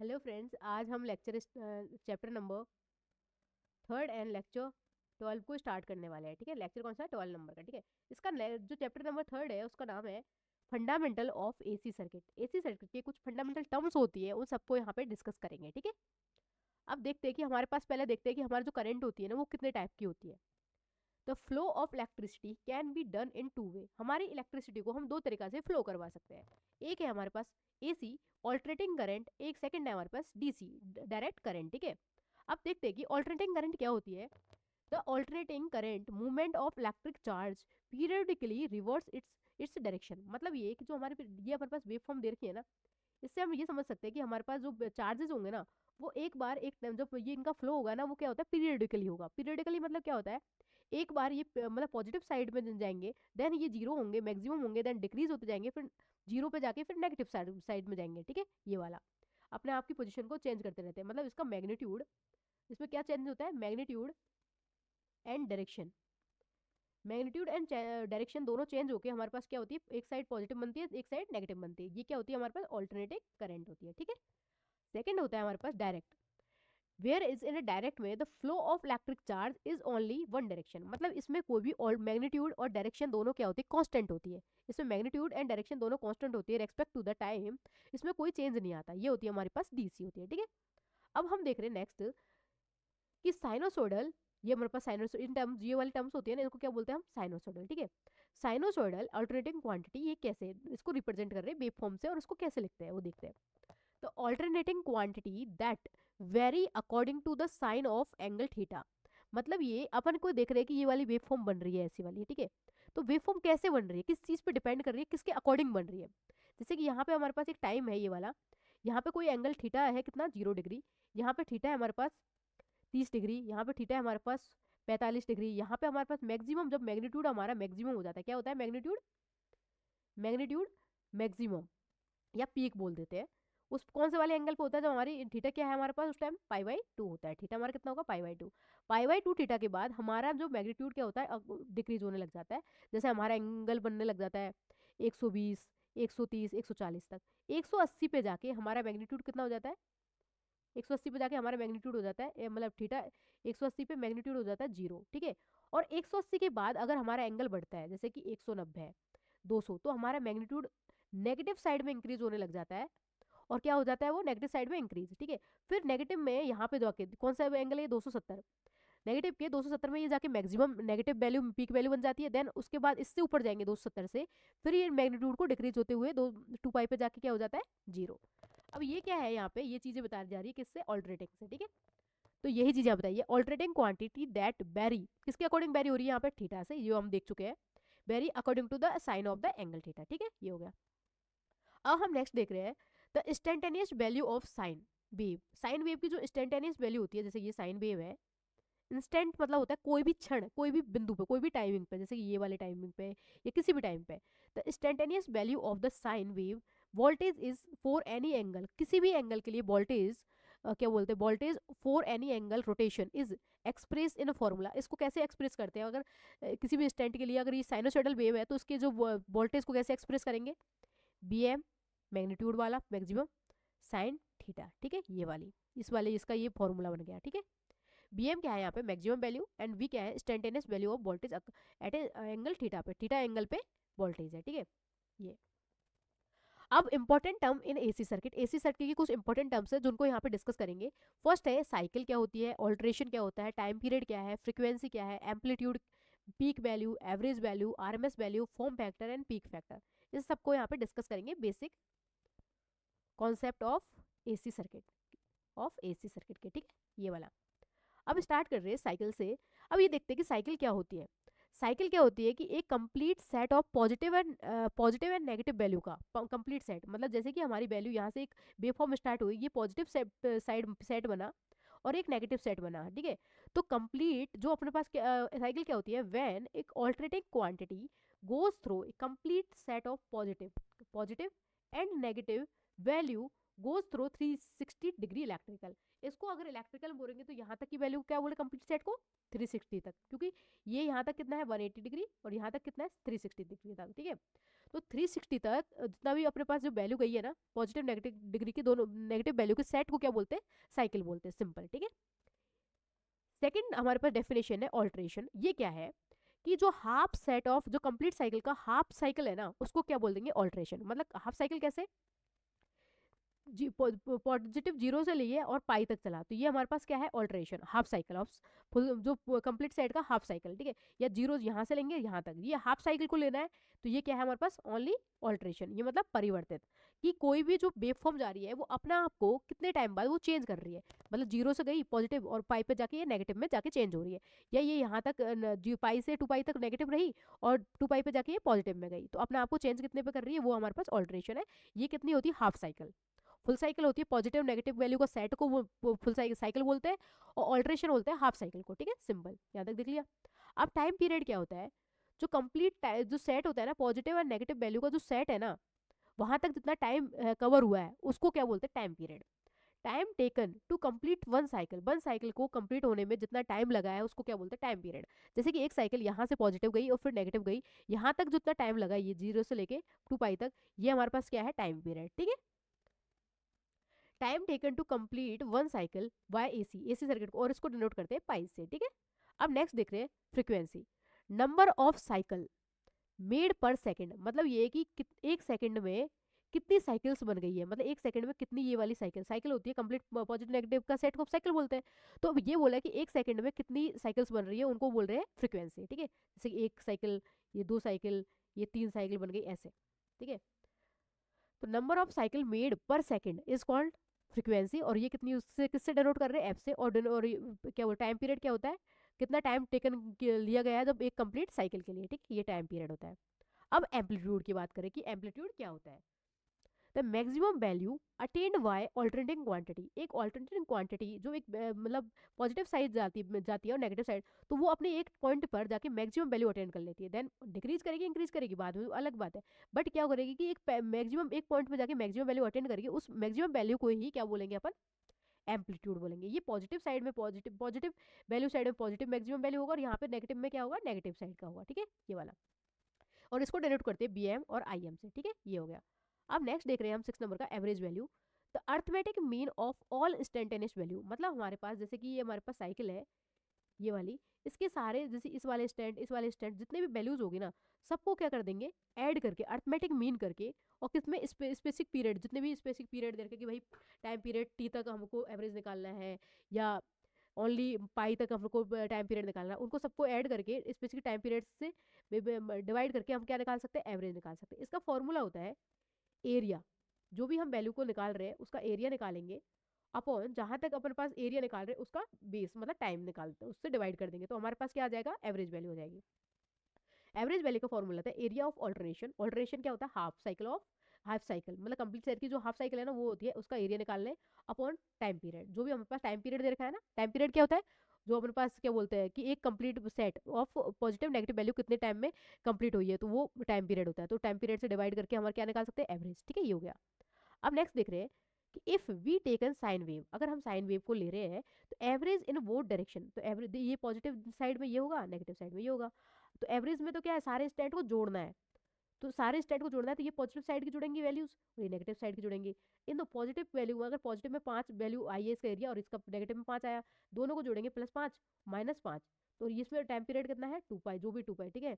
Hello friends, आज हम lecture chapter number third and lecture 12 को स्टार्ट करने वाले हैं। ठीक है, लेक्चर कौन सा है? 12 नंबर का। ठीक है, इसका जो चैप्टर नंबर थर्ड है उसका नाम है fundamental of AC circuit. AC circuit के कुछ फंडामेंटल टर्म्स होती है, उन सबको यहाँ पे डिस्कस करेंगे। ठीक है, अब देखते हैं कि हमारे पास, पहले देखते हैं कि हमारी जो करंट होती है ना वो कितने टाइप की होती है। The flow of electricity can be done in two way. हमारी इलेक्ट्रिसिटी को हम दो तरीका से फ्लो करवा सकते हैं। एक है हमारे पास एसी ऑल्टरनेटिंग करंट, एक सेकंड है हमारे पास डीसी डायरेक्ट करंट। ठीक है, अब देखते हैं कि ऑल्टरनेटिंग करंट क्या होती है। The alternating current movement of electric charge periodically reverse its direction. मतलब ये कि जो ये हमारे पास वेव फॉर्म दे रखी है ना, इससे हम ये समझ सकते हैं कि हमारे पास जो चार्जेस होंगे ना, वो एक बार एक टाइम जब ये इनका फ्लो होगा ना, वो क्या होता है, पीरियडिकली होगा। पीरियडिकली मतलब क्या होता है, एक बार ये मतलब पॉजिटिव साइड में जाएंगे, देन ये जीरो होंगे, मैक्सिमम होंगे, देन डिक्रीज होते जाएंगे, फिर जीरो पे जाके फिर नेगेटिव साइड में जाएंगे। ठीक है, ये वाला अपने आप की पोजीशन को चेंज करते रहते हैं। मतलब इसका मैग्नीट्यूड, इसमें क्या चेंज होता है, magnitude and direction. Magnitude and direction दोनों चेंज होके हमारे पास क्या होती है, एक साइड पॉजिटिव बनती है, एक साइड नेगेटिव बनती है। ये क्या होती है, हमारे पास ऑल्टरनेटिंग करंट होती है। ठीक है, सेकंड होता है हमारे पास direct. Where is in a direct में the flow of electric charge is only one direction. मतलब इसमें कोई भी मैग्नीट्यूड और डायरेक्शन दोनों क्या होती है, कांस्टेंट होती है। इसमें मैग्नीट्यूड एंड डायरेक्शन दोनों कांस्टेंट होती है रेस्पेक्ट टू द टाइम। इसमें कोई चेंज नहीं आता। ये होती है हमारे पास डीसी होती है। ठीक है, अब हम देख रहे हैं नेक्स्ट कि साइनोसोडल। ये हमारे पास साइनोसो इन टर्म्स, ये वाली टर्म्स होती है ना, इनको क्या बोलते हैं हम, साइनोसोडल। ठीक है, साइनोसोडल अल्टरनेटिंग क्वांटिटी, ये कैसे इसको रिप्रेजेंट कर रहे हैं वेव फॉर्म से, और उसको कैसे लिखते हैं वो देखते हैं। तो alternating quantity that vary according to the sine of angle theta. मतलब ये अपन को देख रहे हैं कि ये वाली वेव फॉर्म बन रही है, ऐसी वाली। ठीक है, तो वेव फॉर्म कैसे बन रही है, किस चीज पे डिपेंड कर रही है, किसके अकॉर्डिंग बन रही है। जैसे कि यहाँ पे हमारे पास एक टाइम है ये वाला, यहाँ पे कोई एंगल थीटा है कितना, 0 डिग्री। यहाँ पे थीटा है हमारे पास 30 डिग्री, यहाँ पे थीटा है हमारे पास 45 डिग्री। यहाँ पे हमारे पास मैक्सिमम, जब मैग्नीट्यूड हमारा मैक्सिमम हो जाता है, क्या होता है, मैग्नीट्यूड मैग्नीट्यूड मैक्सिमम या पीक बोल देते हैं। उस कौन से वाले एंगल पे होता है, जब हमारी थीटा क्या है हमारे पास उस टाइम, पाई/2 होता है। थीटा हमारा कितना होगा, पाई/2। पाई/2 थीटा के बाद हमारा जो मैग्नीट्यूड क्या होता है, डिक्रीज होने लग जाता है। जैसे हमारा एंगल बनने लग जाता है 120, 130, 140 तक। 180 पे जाके हमारा मैग्नीट्यूड कितना हो जाता है, 180 पे जाके हमारा मैग्नीट्यूड हो जाता है मतलब थीटा 180 पे मैग्नीट्यूड हो जाता है 0। ठीक है, और 180 के बाद अगर हमारा एंगल बढ़ता है, जैसे कि 190 है, 200, तो हमारा मैग्नीट्यूड नेगेटिव साइड में इंक्रीज होने लग जाता है। और क्या हो जाता है, वो नेगेटिव साइड में इंक्रीज। ठीक है, फिर नेगेटिव में यहाँ पे जाके कौन सा एंगल है, 270। नेगेटिव के 270 में ये जाके maximum negative value, peak value बन जाती है। देन उसके बाद इससे ऊपर जाएंगे 270 से, फिर ये मैग्नीट्यूड को डिक्रीज होते हुए 2 पाई पे जाके क्या हो जाता है, 0। अब ये क्या है, यहाँ पे ये चीजें बता जा रही है किससे, ऑल्टरनेटिंग से। ठीक है, तो यही चीजें आप बताइए। ऑल्टरनेटिंग क्वांटिटी दैट वेरी, किसके अकॉर्डिंग वेरी हो रही है, यहाँ पे थीटा से, ये हम देख चुके हैं। Vary according to the sine of the angle theta. ठीक है, ये हो गया। अब हम नेक्स्ट देख रहे हैं the instantaneous value of sine wave. Sine wave की जो इंस्टेंटेनियस वैल्यू होती है, जैसे ये साइन वेव है, इंस्टेंट मतलब होता है कोई भी क्षण, कोई भी बिंदु पे, कोई भी टाइमिंग पे, जैसे कि ये वाले टाइमिंग पे या किसी भी टाइम पे। The instantaneous value of the sine wave voltage is for any angle, किसी भी एंगल के लिए वोल्टेज क्या बोलते हैं, voltage for any angle rotation is express in formula. इसको कैसे एक्सप्रेस करते हैं, अगर किसी भी इंस्टेंट के लिए अगर ये साइनोसॉइडल वेव है, तो उसके जो वोल्टेज को कैसे एक्सप्रेस करेंगे, bm, मैग्नीट्यूड वाला मैक्सिमम, साइन थीटा। ठीक है, ये वाली, इस वाले इसका ये फॉर्मूला बन गया। ठीक है, bm क्या है यहाँ पे, मैक्सिमम वैल्यू, एंड v क्या है, instantaneous value of voltage at angle theta पे, थीटा एंगल पे वोल्टेज है। ठीक है, ये। अब important term in AC circuit, AC circuit की कुछ इंपॉर्टेंट टर्म्स है जिनको यहाँ पे डिस्कस करेंगे। फर्स्ट है साइकिल क्या होती है, ऑल्ट्रेशन क्या होता है, टाइम पीरियड क्या है, फ्रीक्वेंसी क्या है, amplitude, peak value, average value, RMS value, form factor and peak factor. इस सबको यहाँ पे डिस्कस करेंगे, basic concept of AC circuit, of AC circuit के। ठीक है, ये वाला। अब स्टार्ट कर रहे हैं साइकिल से। अब ये देखते हैं कि साइकिल क्या होती है। साइकिल क्या होती है कि एक complete set of positive and negative value का कंप्लीट सेट। मतलब जैसे कि हमारी वैल्यू यहाँ से एक वेव फॉर्म स्टार्ट हुई, ये पॉजिटिव सेट बना और एक नेगेटिव सेट बना। ठीक है, तो कंप्लीट जो अपने पास साइकिल क्या होती है, व्हेन एक alternating quantity goes through a complete set of positive positive and negative value goes through 360 degree electrical. इसको अगर इलेक्ट्रिकल बोलेंगे तो यहाँ तक की वैल्यू क्या बोले, कंप्लीट सेट को 360 तक, क्योंकि ये यहाँ तक कितना है 180 डिग्री और यहाँ तक कितना है 360 डिग्री तक। ठीक है, तो 360 तक जितना भी अपने पास जो वैल्यू गई है ना, पॉजिटिव नेगेटिव डिग्री की दोनों नेगेटिव वैल्यू के सेट को क्या बोलते हैं, साइकिल बोलते हैं, सिंपल, ठीक है। सेकंड हमारे पास डेफिनेशन है ऑल्टरेशन। ये क्या है कि जो हाफ सेट ऑफ जो कंप्लीट साइकिल का हाफ साइकिल है ना, उसको क्या बोल देंगे, ऑल्टरेशन। मतलब हाफ साइकिल कैसे, पॉजिटिव जीरो से लिए और पाई तक चला, तो ये हमारे पास क्या है, alteration, half cycle of full जो कंप्लीट सेट का हाफ साइकिल, ठीक है। या जीरो यहाँ से लेंगे यहाँ तक, ये हाफ साइकिल को लेना है, तो ये क्या है हमारे पास, ओनली ऑल्टरेशन। ये मतलब परिवर्तित, कि कोई भी जो वेव फॉर्म जा रही है वो अपना आप को कितने टाइम बाद वो चेंज कर रही है, मतलब जीरो से गई पॉजिटिव और पाई पे जाके ये नेगेटिव में जाके चेंज हो रही है, या ये यहाँ तक पाई से 2 पाई तक नेगेटिव रही और 2 पाई पे जाके ये पॉजिटिव में गई, तो अपने आप को चेंज कितने पे कर रही है, वो हमारे पास ऑल्टरेशन है। ये कितनी होती है, हाफ साइकिल। फुल साइकिल होती है पॉजिटिव नेगेटिव वैल्यू का सेट को वो फुल साइकिल बोलते हैं, और ऑल्ट्रेशन बोलते हैं हाफ साइकिल को, ठीक है, सिंपल, यहाँ तक देख लिया। अब टाइम पीरियड क्या होता है, जो कंप्लीट जो सेट होता है ना, पॉजिटिव और नेगेटिव वैल्यू का जो सेट है ना, वहां तक जितना टाइम कवर हुआ है उसको क्या बोलते हैं, time period. Time taken to complete one cycle को कंप्लीट होने में जितना टाइम लगा है उसको क्या बोलते हैं, टाइम पीरियड। जैसे कि एक साइकिल यहाँ से पॉजिटिव गई और फिर नेगेटिव गई, यहाँ तक जितना टाइम लगा, ये जीरो से लेके 2 पाई तक, ये हमारे पास क्या है, टाइम पीरियड, ठीक है। Time taken to complete one cycle by AC circuit को, और इसको डिनोट करते हैं पाई से, ठीक है। अब नेक्स्ट देख रहे हैं frequency, number of cycle made पर सेकंड। मतलब ये है कि एक सेकंड में कितनी साइकिल्स बन गई है, मतलब एक सेकंड में कितनी ये वाली साइकिल साइकिल होती है कंप्लीट पॉजिटिव नेगेटिव का सेट को साइकिल बोलते हैं। तो अब ये बोला है कि एक सेकंड में कितनी साइकिल्स बन रही है, उनको बोल रहे हैं फ्रीक्वेंसी, ठीक है। जैसे कि एक साइकिल, ये 2 साइकिल, ये 3 साइकिल बन गई ऐसे, ठीक है। तो नंबर ऑफ साइकिल मेड पर सेकंड इज कॉल्ड फ्रीक्वेंसी, और ये कितनी उससे किससे डिनोट कर रहे हैं, एफ से। और क्या वो टाइम पीरियड क्या होता है, कितना टाइम टेकन लिया गया है जब एक कंप्लीट साइकिल के लिए, ठीक, ये टाइम पीरियड होता है। अब एम्पलीट्यूड की बात करें कि एम्पलीट्यूड क्या होता है, the maximum value attend bye alternating quantity. एक ऑल्टरनेटिंग क्वांटिटी जो एक मतलब पॉजिटिव साइड जाती है और नेगेटिव साइड, तो वो अपने एक पॉइंट पर जाके मैक्सिमम वैल्यू अटेंड कर लेती है, देन डिक्रीज करेगी इंक्रीज करेगी बाद में, अलग बात है। बट क्या करेगी कि एक मैक्सिमम एक पॉइंट पर जाके मैक्सिमम वैल्यू अटेंड करेगी, उस मैक्सिमम वैल्यू को ही क्या बोलेंगे अपन, एम्पलीट्यूड बोलेंगे। ये पॉजिटिव साइड में पॉजिटिव पॉजिटिव वैल्यू साइड में पॉजिटिव मैक्सिमम वैल्यू होगा, और यहाँ पे नेगेटिव में क्या होगा, नेगेटिव साइड का होगा, ठीक है, ये वाला। और इसको डिनोट करते हैं बीएम और आईएम से, ठीक है, ये हो गया। अब नेक्स्ट देख रहे हैं हम 6 नंबर का average value, the arithmetic mean of all instantaneous value. मतलब हमारे पास जैसे कि ये हमारे पास साइकिल है ये वाली, इसके सारे जैसे इस वाले स्टैंड जितने भी वैल्यूज होगी ना, सबको क्या कर देंगे, ऐड करके अर्थमेटिक मीन करके, और किसमें स्पेसिफिक पीरियड, जितने भी स्पेसिफिक पीरियड दे रखे कि भाई टाइम पीरियड टी तक हमको एवरेज निकालना है, या ओनली पाई तक हमको टाइम पीरियड निकालना है, उनको सबको ऐड करके स्पेसिफिक टाइम पीरियड से डिवाइड करके हम क्या निकाल सकते हैं, एवरेज निकाल सकते हैं। इसका फॉर्मूला होता है एरिया, जो भी हम वैल्यू को निकाल रहे हैं उसका एरिया निकालेंगे, अपॉन जहां तक अपने पास एरिया निकाल रहे हैं उसका बेस मतलब टाइम निकालते हैं, उससे डिवाइड कर देंगे, तो हमारे पास क्या आ जाएगा, एवरेज वैल्यू हो जाएगी। एवरेज वैल्यू का फॉर्मूला होता है एरिया ऑफ ऑल्टरनेशन। ऑल्टरनेशन क्या होता है, half cycle of half cycle, मतलब कंप्लीट साइकिल की जो हाफ साइकिल है ना वो होती है, उसका एरिया निकाल लें अपॉन टाइम पीरियड। जो भी हमारे पास टाइम पीरियड दे रखा है ना, टाइम पीरियड क्या होता है, जो अपने पास क्या बोलते हैं कि एक complete set of positive negative value कितने टाइम में कंप्लीट हुई है, तो वो टाइम पीरियड होता है। तो टाइम पीरियड से डिवाइड करके हमारे क्या निकाल सकते हैं, एवरेज, ठीक है, ये हो गया। अब नेक्स्ट देख रहे हैं कि if we taken sine wave, अगर हम साइन वेव को ले रहे हैं तो एवरेज इन वो डायरेक्शन, तो एवरेज ये पॉजिटिव साइड में ये होगा, नेगेटिव साइड में ये होगा। तो एवरेज में तो क्या है, सारे स्टेट को जोड़ना है, तो सारे स्टेट को जोड़ना है, तो ये पॉजिटिव साइड की जुड़ेंगी वैल्यूज और ये नेगेटिव साइड की जुड़ेंगी। इन दो पॉजिटिव वैल्यू में, अगर पॉजिटिव में 5 वैल्यू आई है इसका एरिया, और इसका नेगेटिव में 5 आया, दोनों को जोड़ेंगे, +5 -5, तो इसमें टाइम पीरियड कितना है, 2 पाई, जो भी 2 पाई, ठीक है।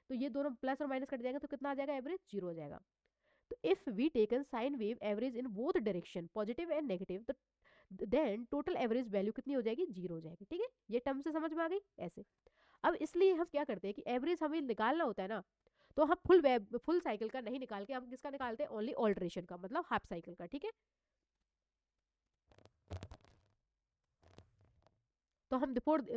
तो ये दोनों प्लस और माइनस कट जाएंगे, तो कितना आ जाएगा, एवरेज 0 हो जाएगा। तो if we taken sine wave average in both direction positive and negative, तो देन टोटल एवरेज वैल्यू कितनी हो जाएगी, 0 हो जाएगी, ठीक है। ये टर्म से समझ में आ गई ऐसे। अब इसलिए हम क्या करते हैं कि एवरेज हमें निकालना होता है ना, तो हम फुल साइकिल का नहीं निकाल के हम किसका निकालते हैं, ओनली ऑल्टरेशन का, मतलब हाफ साइकिल का, ठीक है। तो हम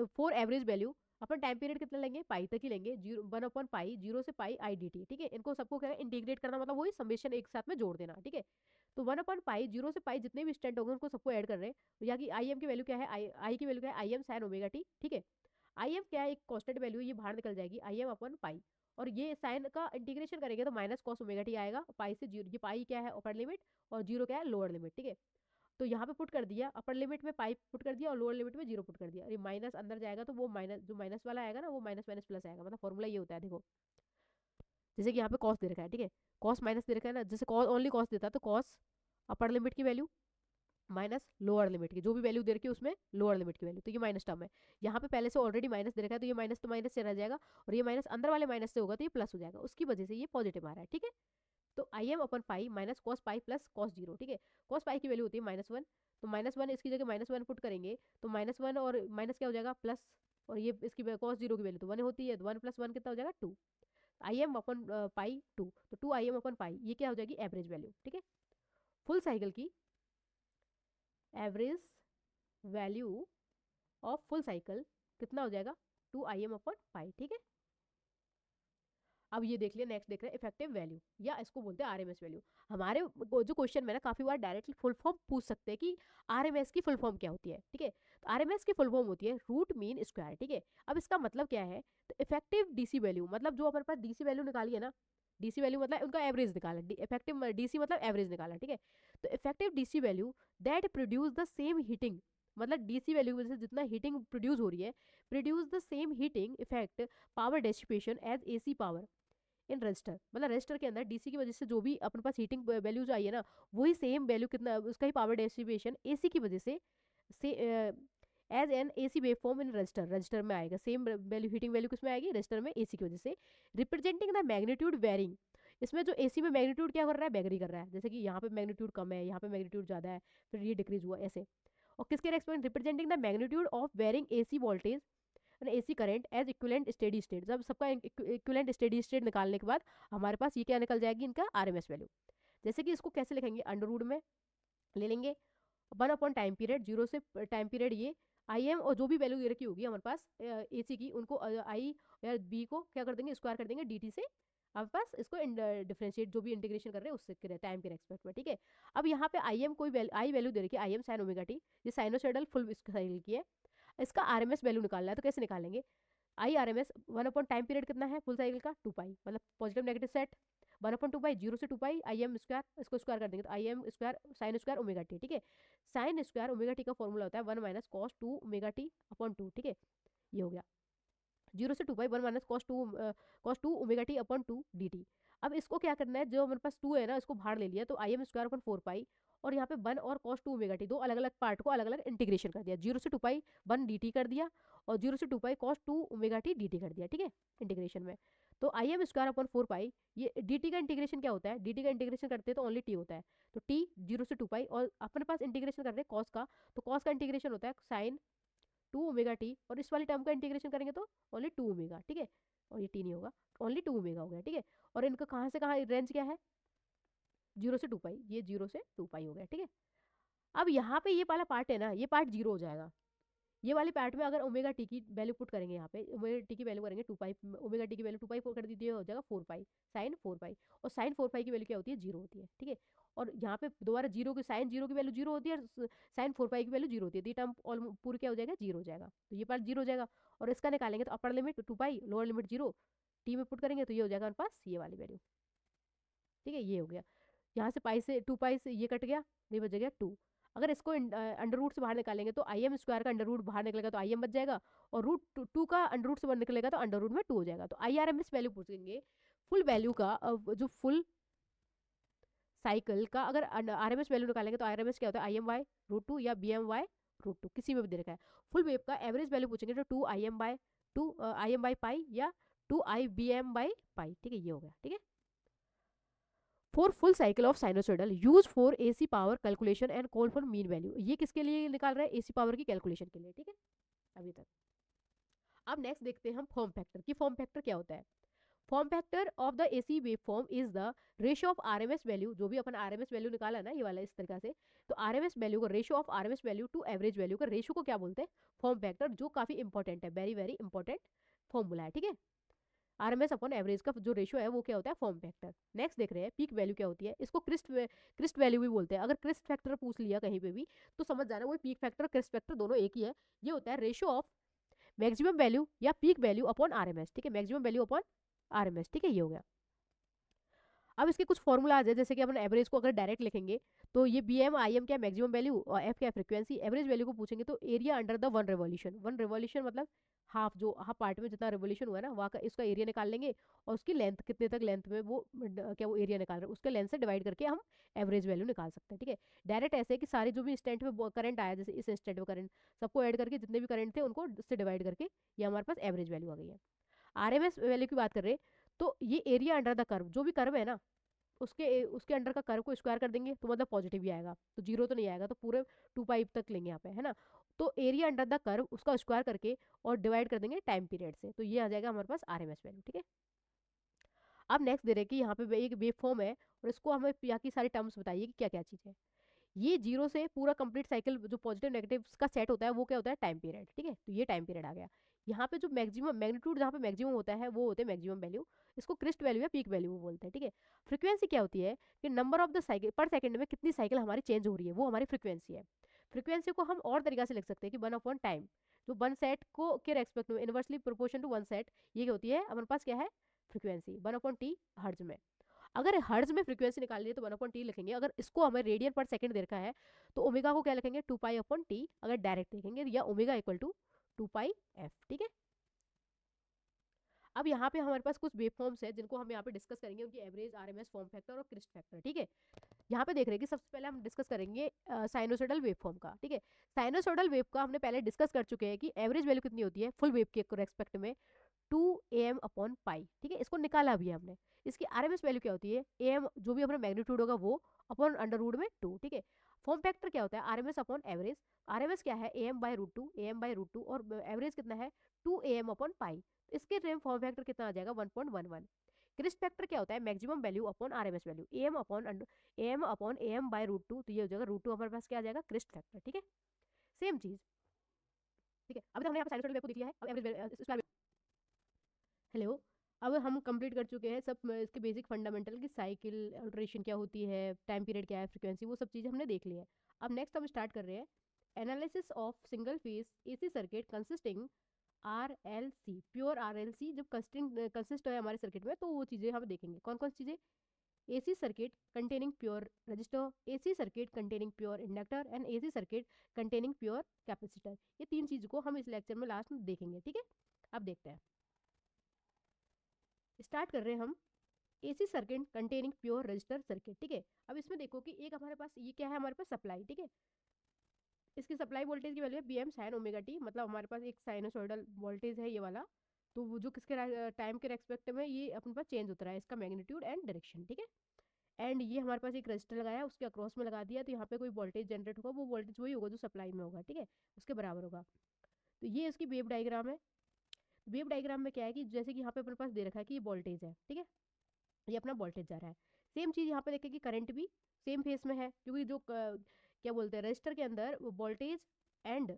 फोर एवरेज वैल्यू अपन टाइम पीरियड कितना लेंगे, पाई तक ही लेंगे, 1/पाई, 0 से पाई आई डी टी, ठीक है। इनको सबको क्या इंटीग्रेट करना, मतलब वही समेशन एक साथ में जोड़ देना, ठीक है। तो 1/पाई, 0 से पाई जितने भी स्टेंट होंगे उनको सबको ऐड कर रहे हैं। तो यहाँ की आई एम की वैल्यू क्या है, आई की वैल्यू क्या है, आई एम साइन ओमेगा टी, ठीक है। आई एम क्या है, एक कॉन्स्टेंट वैल्यू, ये बाहर निकल जाएगी, आई एम अपन पाई, और ये साइन का इंटीग्रेशन करेंगे तो माइनस कॉस ओमेगा टी आएगा, पाई से जीरो, ये पाई क्या है अपर लिमिट और जीरो क्या है लोअर लिमिट, ठीक है। तो यहाँ पे पुट कर दिया, अपर लिमिट में पाई पुट कर दिया और लोअर लिमिट में 0 पुट कर दिया, ये माइनस अंदर जाएगा तो वो माइनस, जो माइनस वाला आएगा ना वो माइनस माइनस प्लस आएगा, मतलब फॉर्मूला ये होता है देखो। जैसे कि यहाँ पे कॉस दे रखा है, ठीक है, कॉस माइनस दे रखा है ना, जैसे कॉस ओनली कॉस देता है तो कॉस अपर लिमिट की वैल्यू माइनस लोअर लिमिट की, जो भी वैल्यू दे रखी है उसमें लोअर लिमिट की वैल्यू, तो ये माइनस टर्म है। यहाँ पे पहले से ऑलरेडी माइनस दे रखा है तो ये माइनस तो माइनस से रह जाएगा, और ये माइनस अंदर वाले माइनस से होगा तो ये प्लस हो जाएगा, उसकी वजह से ये पॉजिटिव आ रहा है, ठीक है। तो आई एम अपन pi minus cos pi plus cos zero, ठीक है। कॉस पाई की वैल्यू होती है -1, तो -1 इसकी जगह -1 पुट करेंगे तो -1 और माइनस क्या हो जाएगा प्लस, और ये इसकी कॉस जीरो की वैल्यू तो 1 होती है, तो 1 + 1 कितना हो जाएगा 2, आई एम अपन पाई 2, तो 2 आई एम अपन पाई ये क्या हो जाएगी एवरेज वैल्यू, ठीक है। फुल साइकिल की average value of full cycle कितना हो जाएगा 2 आई एम अपन पाई, ठीक है। अब ये देख लिया, नेक्स्ट देख रहे हैं इफेक्टिव वैल्यू, या इसको बोलते हैं आरएमएस वैल्यू। हमारे जो क्वेश्चन में ना काफी बार डायरेक्टली फुल फॉर्म पूछ सकते हैं कि आरएमएस की फुल फॉर्म क्या होती है, ठीक है। तो आरएमएस की फुल फॉर्म होती है रूट मीन स्क्वायर, ठीक है। अब इसका मतलब क्या है, तो इफेक्टिव डीसी वैल्यू, मतलब जो हमारे पास डीसी वैल्यू निकाली है ना, डीसी वैल्यू मतलब उनका एवरेज निकाला, इफेक्टिव डीसी मतलब एवरेज निकाला, ठीक है। तो effective DC value that produce the same heating, मतलब डीसी वैल्यू की वजह से जितना हीटिंग प्रोड्यूस हो रही है, produce the same heating effect power dissipation as AC power in resistor, मतलब रजिस्टर के अंदर डीसी की वजह से जो भी अपने पास हीटिंग वैल्यू जो आई है ना, वही सेम वैल्यू कितना उसका ही पावर डिस्ट्रीब्यूशन एसी की वजह से as an AC wave form in resistor, resistor में आएगा सेम वैल्यू, हीटिंग वैल्यू किसमें आएगी रजिस्टर में एसी की वजह से, रिप्रेजेंटिंग द मैग्नीट्यूड वेरिंग। इसमें जो एसी में मैग्नीट्यूड क्या कर रहा है वेरी कर रहा है, जैसे कि यहाँ पे मैग्नीट्यूड कम है, यहाँ पे मैग्नीट्यूड ज्यादा है, फिर ये डिक्रीज हुआ ऐसे। और किसके respect representing the magnitude of varying AC voltage AC current as equivalent steady state, जब सबका इक्विवेलेंट स्टेडी स्टेट निकालने के बाद हमारे पास ये क्या निकल जाएगी इनका आरएमएस वैल्यू। जैसे कि इसको कैसे लिखेंगे, अंडर रूट में ले लेंगे 1 टाइम पीरियड, जीरो से टाइम पीरियड ये आई एम, और जो भी वैल्यू दे रखी होगी हमारे पास एसी की, उनको आई या बी को क्या कर देंगे स्क्वायर कर देंगे डी टी से, हमारे पास इसको डिफरेंशिएट जो भी इंटीग्रेशन कर रहे हैं उससे टाइम के रेस्पेक्ट में, ठीक है। अब यहाँ पे आई एम कोई आई वैल्यू दे रखी है, आई एम साइन ओमेगा टी, ये साइनोसॉइडल फुल साइकिल की है, इसका आरएमएस वैल्यू निकालना है तो कैसे निकालेंगे, I R M S 1 time period कितना है फुल साइकिल का 2 पाई, मतलब पॉजिटिव नेगेटिव सेट 1/2 पाई, 0 से 2 पाई आई एम स्क्वायर, इसको स्क्वायर कर देंगे तो I M square sine square omega T, ठीक है। साइन स्क्वायर ओमेगा टी का फॉर्मूला होता है 1 minus cos 2 omega T upon 2, ठीक है। ये हो गया 0 से 2 पाई 1 minus cos 2 omega T upon 2 D T. अब इसको क्या करना है, जो हमारे पास 2 है ना इसको बाहर ले लिया तो आई एम स्क्वायर अपॉन 4 पाई, और यहाँ पे 1 और cos 2 ओमेगा टी दो अलग अलग पार्ट को अलग अलग इंटीग्रेशन कर दिया, 0 से 2 पाई 1 डी टी कर दिया, और 0 से 2 पाई cos 2 omega t d T कर दिया, ठीक है इंटीग्रेशन में। तो आई एम स्क्वायर अपॉन 4 पाई, ये डी टी का इंटीग्रेशन क्या होता है, डी टी का इंटीग्रेशन करते हैं तो ओनली टी होता है, तो टी 0 से 2 पाई, और अपने पास इंटीग्रेशन कर रहे हैं कॉस का, तो कॉस का इंटीग्रेशन होता है साइन 2 ओमेगा टी, और इस वाली टर्म का इंटीग्रेशन करेंगे तो ओनली 2 ओमेगा, ठीक है। और ये टी नहीं होगा, ओनली 2 ओमेगा हो गया, ठीक है। और इनका कहाँ से कहाँ रेंज क्या है 0 से 2 पाई, ये 0 से 2 पाई हो गया, ठीक है। अब यहाँ पे ये वाला पार्ट है ना, ये पार्ट जीरो हो जाएगा, ये वाले पार्ट में अगर ओमेगा टी की वैल्यू पुट करेंगे, यहाँ पे ओमेगा टी की वैल्यू करेंगे 2 पाई, ओमेगा टी की वैल्यू 2 पाई कर दीजिए हो जाएगा 4 पाई साइन 4 पाई, और साइन 4 पाई की वैल्यू क्या होती है 0 होती है, ठीक है। और यहाँ पे दोबारा जीरो की साइन जीरो की वैल्यू 0 होती है, और साइन 4 पाई की वैल्यू 0 होती है, तो ये टर्म पूरी क्या हो जाएगा 0 हो जाएगा, तो ये पार्ट 0 हो जाएगा। और इसका निकालेंगे तो अपर लिमिट 2 पाई लोअर लिमिट 0, टी में पुट करेंगे तो ये हो जाएगा हमारे पास ये वाली वैल्यू, ठीक है। ये हो गया, यहाँ से पाई से 2 पाई से ये कट गया, ये बच गया 2। अगर इसको अंडर रूट से बाहर निकालेंगे तो आई एम स्क्वायर का अंडर रूट बाहर निकलेगा तो आई एम बच जाएगा, और रूट 2 का अंडर रूट से बाहर निकलेगा तो अंडर रूट में 2 हो जाएगा। तो I R M S value पूछेंगे फुल वैल्यू का, जो फुल साइकिल का अगर आर एम एस वैल्यू निकालेंगे तो आर एम एस क्या होता है आई एम वाई √2 या बी एम वाई √2, किसी में भी दे रखा है। फुल वेव का एवरेज वैल्यू पूछेंगे तो 2 आई एम बाई पाई या 2 आई बी एम बाई पाई, ठीक है। ये हो गया, ठीक है। For full cycle of sinusoidal use for AC power calculation and call for mean value, ये किसके लिए निकाल रहे हैं एसी पावर की कैलकुलेशन के लिए, ठीक है अभी तक। अब नेक्स्ट देखते हैं हम फॉर्म फैक्टर की, फॉर्म फैक्टर क्या होता है। Form factor of the AC wave form is the ratio of RMS value, जो भी अपन आरएमएस वैल्यू निकाला है ना ये वाला इस तरीका से, तो आरएमएस वैल्यू का ratio of RMS value to average value का रेशियो को क्या बोलते हैं फॉर्म फैक्टर, जो काफी इंपॉर्टेंट है, वेरी वेरी इंपॉर्टेंट फॉर्मूला है, ठीक है। आरएमएस अपॉन एवरेज का जो रेशियो है वो क्या होता है फॉर्म फैक्टर। नेक्स्ट देख रहे हैं पीक वैल्यू क्या होती है, इसको क्रिस्ट वैल्यू भी बोलते हैं। अगर क्रिस्ट फैक्टर पूछ लिया कहीं पे भी तो समझ जाना वो पीक फैक्टर क्रिस्ट फैक्टर दोनों एक ही है। ये होता है रेशियो ऑफ मैक्सिमम वैल्यू या पीक वैल्यू अपॉन आरएमएस, ठीक है, मैक्सिमम वैल्यू अपॉन आरएमएस, ठीक है। ये हो गया। अब इसके कुछ फॉर्मूलाज है, जैसे कि अपन एवरेज को अगर डायरेक्ट लिखेंगे तो ये बी एम आई एम क्या मैक्सिमम वैल्यू और एफ क्या फ्रीक्वेंसी, एवरेज वैल्यू को पूछेंगे तो area under the one revolution, one revolution मतलब हाफ, जो हाफ पार्ट में जितना रेवोल्यूशन हुआ है ना वहाँ का इसका एरिया निकाल लेंगे, और उसकी लेंथ कितने तक लेंथ में वो क्या वो एरिया निकाल रहे हैं उसके लेंथ से डिवाइड करके हम एवरेज वैल्यू निकाल सकते हैं। ठीक है, डायरेक्ट ऐसे है कि सारे जो भी इंस्टेंट में करंट आया, जैसे इस इंस्टेंट में करंट, सबको ऐड करके जितने भी करंट थे उनको उससे डिवाइड करके ये हमारे पास एवरेज वैल्यू आ गई है। आरएमएस वैल्यू की बात कर रहे हैं तो ये एरिया अंडर द कर्व, जो भी कर्व है ना उसके उसके अंडर का कर्व को स्क्वायर कर देंगे तो मतलब पॉजिटिव ही आएगा, तो जीरो तो नहीं आएगा, तो पूरे 2 पाई तक लेंगे यहाँ पे, है ना। तो एरिया अंडर द कर्व उसका स्क्वायर करके और डिवाइड कर देंगे टाइम पीरियड से, तो ये आ जाएगा हमारे पास आरएमएस वैल्यू। ठीक है, अब नेक्स्ट दे रहे हैं कि यहाँ पे एक वेव फॉर्म है और इसको हमें यहाँ की सारी टर्म्स बताइए कि क्या क्या चीज़ है। ये जीरो से पूरा कंप्लीट साइकिल जो पॉजिटिव नेगेटिव का सेट होता है वो क्या होता है, टाइम पीरियड। ठीक है, तो ये टाइम पीरियड आ गया। यहाँ पे जो मैक्सिमम मैग्नीट्यूड जहाँ पे मैक्सिमम होता है वो होते हैं मैक्सिमम वैल्यू, इसको क्रिस्ट वैल्यू या पीक वैल्यू बोलते हैं। ठीक है, फ्रीक्वेंसी क्या होती है कि नंबर ऑफ द साइकिल पर सेकंड में कितनी साइकिल हमारी चेंज हो रही है वो हमारी फ्रीक्वेंसी है। फ्रीक्वेंसी को हम और तरीका से लिख सकते हैं कि वन अपॉन टाइम, जो वन सेट को के रेस्पेक्ट में inversely proportion to one set, ये क्या होती है हमारे पास क्या है फ्रीक्वेंसी, वन अपॉन टी हर्ज में। अगर हर्ज में फ्रीक्वेंसी निकालनी है तो वन अपॉन टी लिखेंगे, अगर इसको हमें रेडियन पर सेकंड दे रखा है तो ओमेगा को क्या लिखेंगे 2 पाई अपॉन टी, अगर डायरेक्ट देखेंगे, या omega equal to 2 pi F. ठीक है, अब यहाँ पे हमारे पास कुछ वेव फॉर्म्स है जिनको हम यहाँ पे डिस्कस करेंगे, उनकी एवरेज, आरएमएस, फॉर्म फैक्टर और क्रिस्ट फैक्टर। ठीक है, यहाँ पे देख रहे हैं कि सबसे पहले हम डिस्कस करेंगे साइनोसोडल वेव फॉर्म का। ठीक है, साइनोसोडल वेव का हमने पहले डिस्कस कर चुके हैं कि एवरेज वैल्यू कितनी होती है फुल वेव के रेस्पेक्ट में, 2 AM/पाई। ठीक है, इसको निकाला भी है हमने। इसकी आरएमएस वैल्यू क्या होती है, एम जो भी अपना मैग्नीट्यूड होगा वो अपॉन अंडर रूट में 2। ठीक है, फॉर्म फैक्टर क्या होता है, आरएमएस अपॉन एवरेज। आरएमएस क्या है, AM/√2, AM/√2, और एवरेज कितना है 2 AM/पाई। इसके रेम फॉर्म फैक्टर कितना आ जाएगा 1.11। क्रिस्ट फैक्टर क्या होता है, maximum value upon RMS value, AM/AM/AM/√2, तो ये हो जाएगा √2, हमारे पास क्या आ जाएगा क्रिस्ट फैक्टर। ठीक है, सेम चीज। ठीक है, अभी तो हमने यहाँ पे साइनसॉइडल वेव को देख लिया है, अब एवरेज। हेलो, अब हम कंप्लीट कर चुके हैं सब इसके बेसिक फंडामेंटल की साइकिल अल्ट्रेशन क्या होती है, टाइम पीरियड क्या है, फ्रीक्वेंसी, वो सब चीज़ें हमने देख ली है। अब नेक्स्ट हम स्टार्ट कर रहे हैं analysis of single phase AC circuit consisting RLC, pure RLC जब कंसिस्ट है हमारे सर्किट में तो वो चीज़ें हम देखेंगे कौन कौन सी चीज़ें, AC circuit containing pure resistor, AC circuit containing pure inductor and AC circuit containing pure capacitor. ये तीन चीज़ को हम इस लेक्चर में लास्ट में देखेंगे। ठीक है, अब देखते हैं, स्टार्ट कर रहे हैं हम AC circuit containing pure resistor circuit. ठीक है, अब इसमें देखो कि एक हमारे पास ये क्या है, हमारे पास सप्लाई। ठीक है, इसकी सप्लाई वोल्टेज की वैल्यू है बीएम साइन ओमेगा टी, मतलब हमारे पास एक साइनोसॉइडल वोल्टेज है ये वाला, तो वो जो किसके टाइम के रेस्पेक्ट में ये अपने पास चेंज होता है इसका मैग्नीट्यूड एंड डायरेक्शन। ठीक है, एंड ये हमारे पास एक रजिस्टर लगाया उसके अक्रॉस में लगा दिया, तो यहाँ पे कोई वोल्टेज जनरेट होगा, वो वोल्टेज वही होगा जो सप्लाई में होगा। ठीक है, उसके बराबर होगा। तो ये इसकी वेव डायग्राम है। वेव डायग्राम में क्या है कि जैसे कि यहाँ पे अपने पास दे रखा है कि ये वोल्टेज है। ठीक है, ये अपना वोल्टेज जा रहा है। सेम चीज़ यहाँ पे देखें कि करंट भी सेम फेस में है, क्योंकि जो क्या बोलते हैं रजिस्टर के अंदर वोल्टेज एंड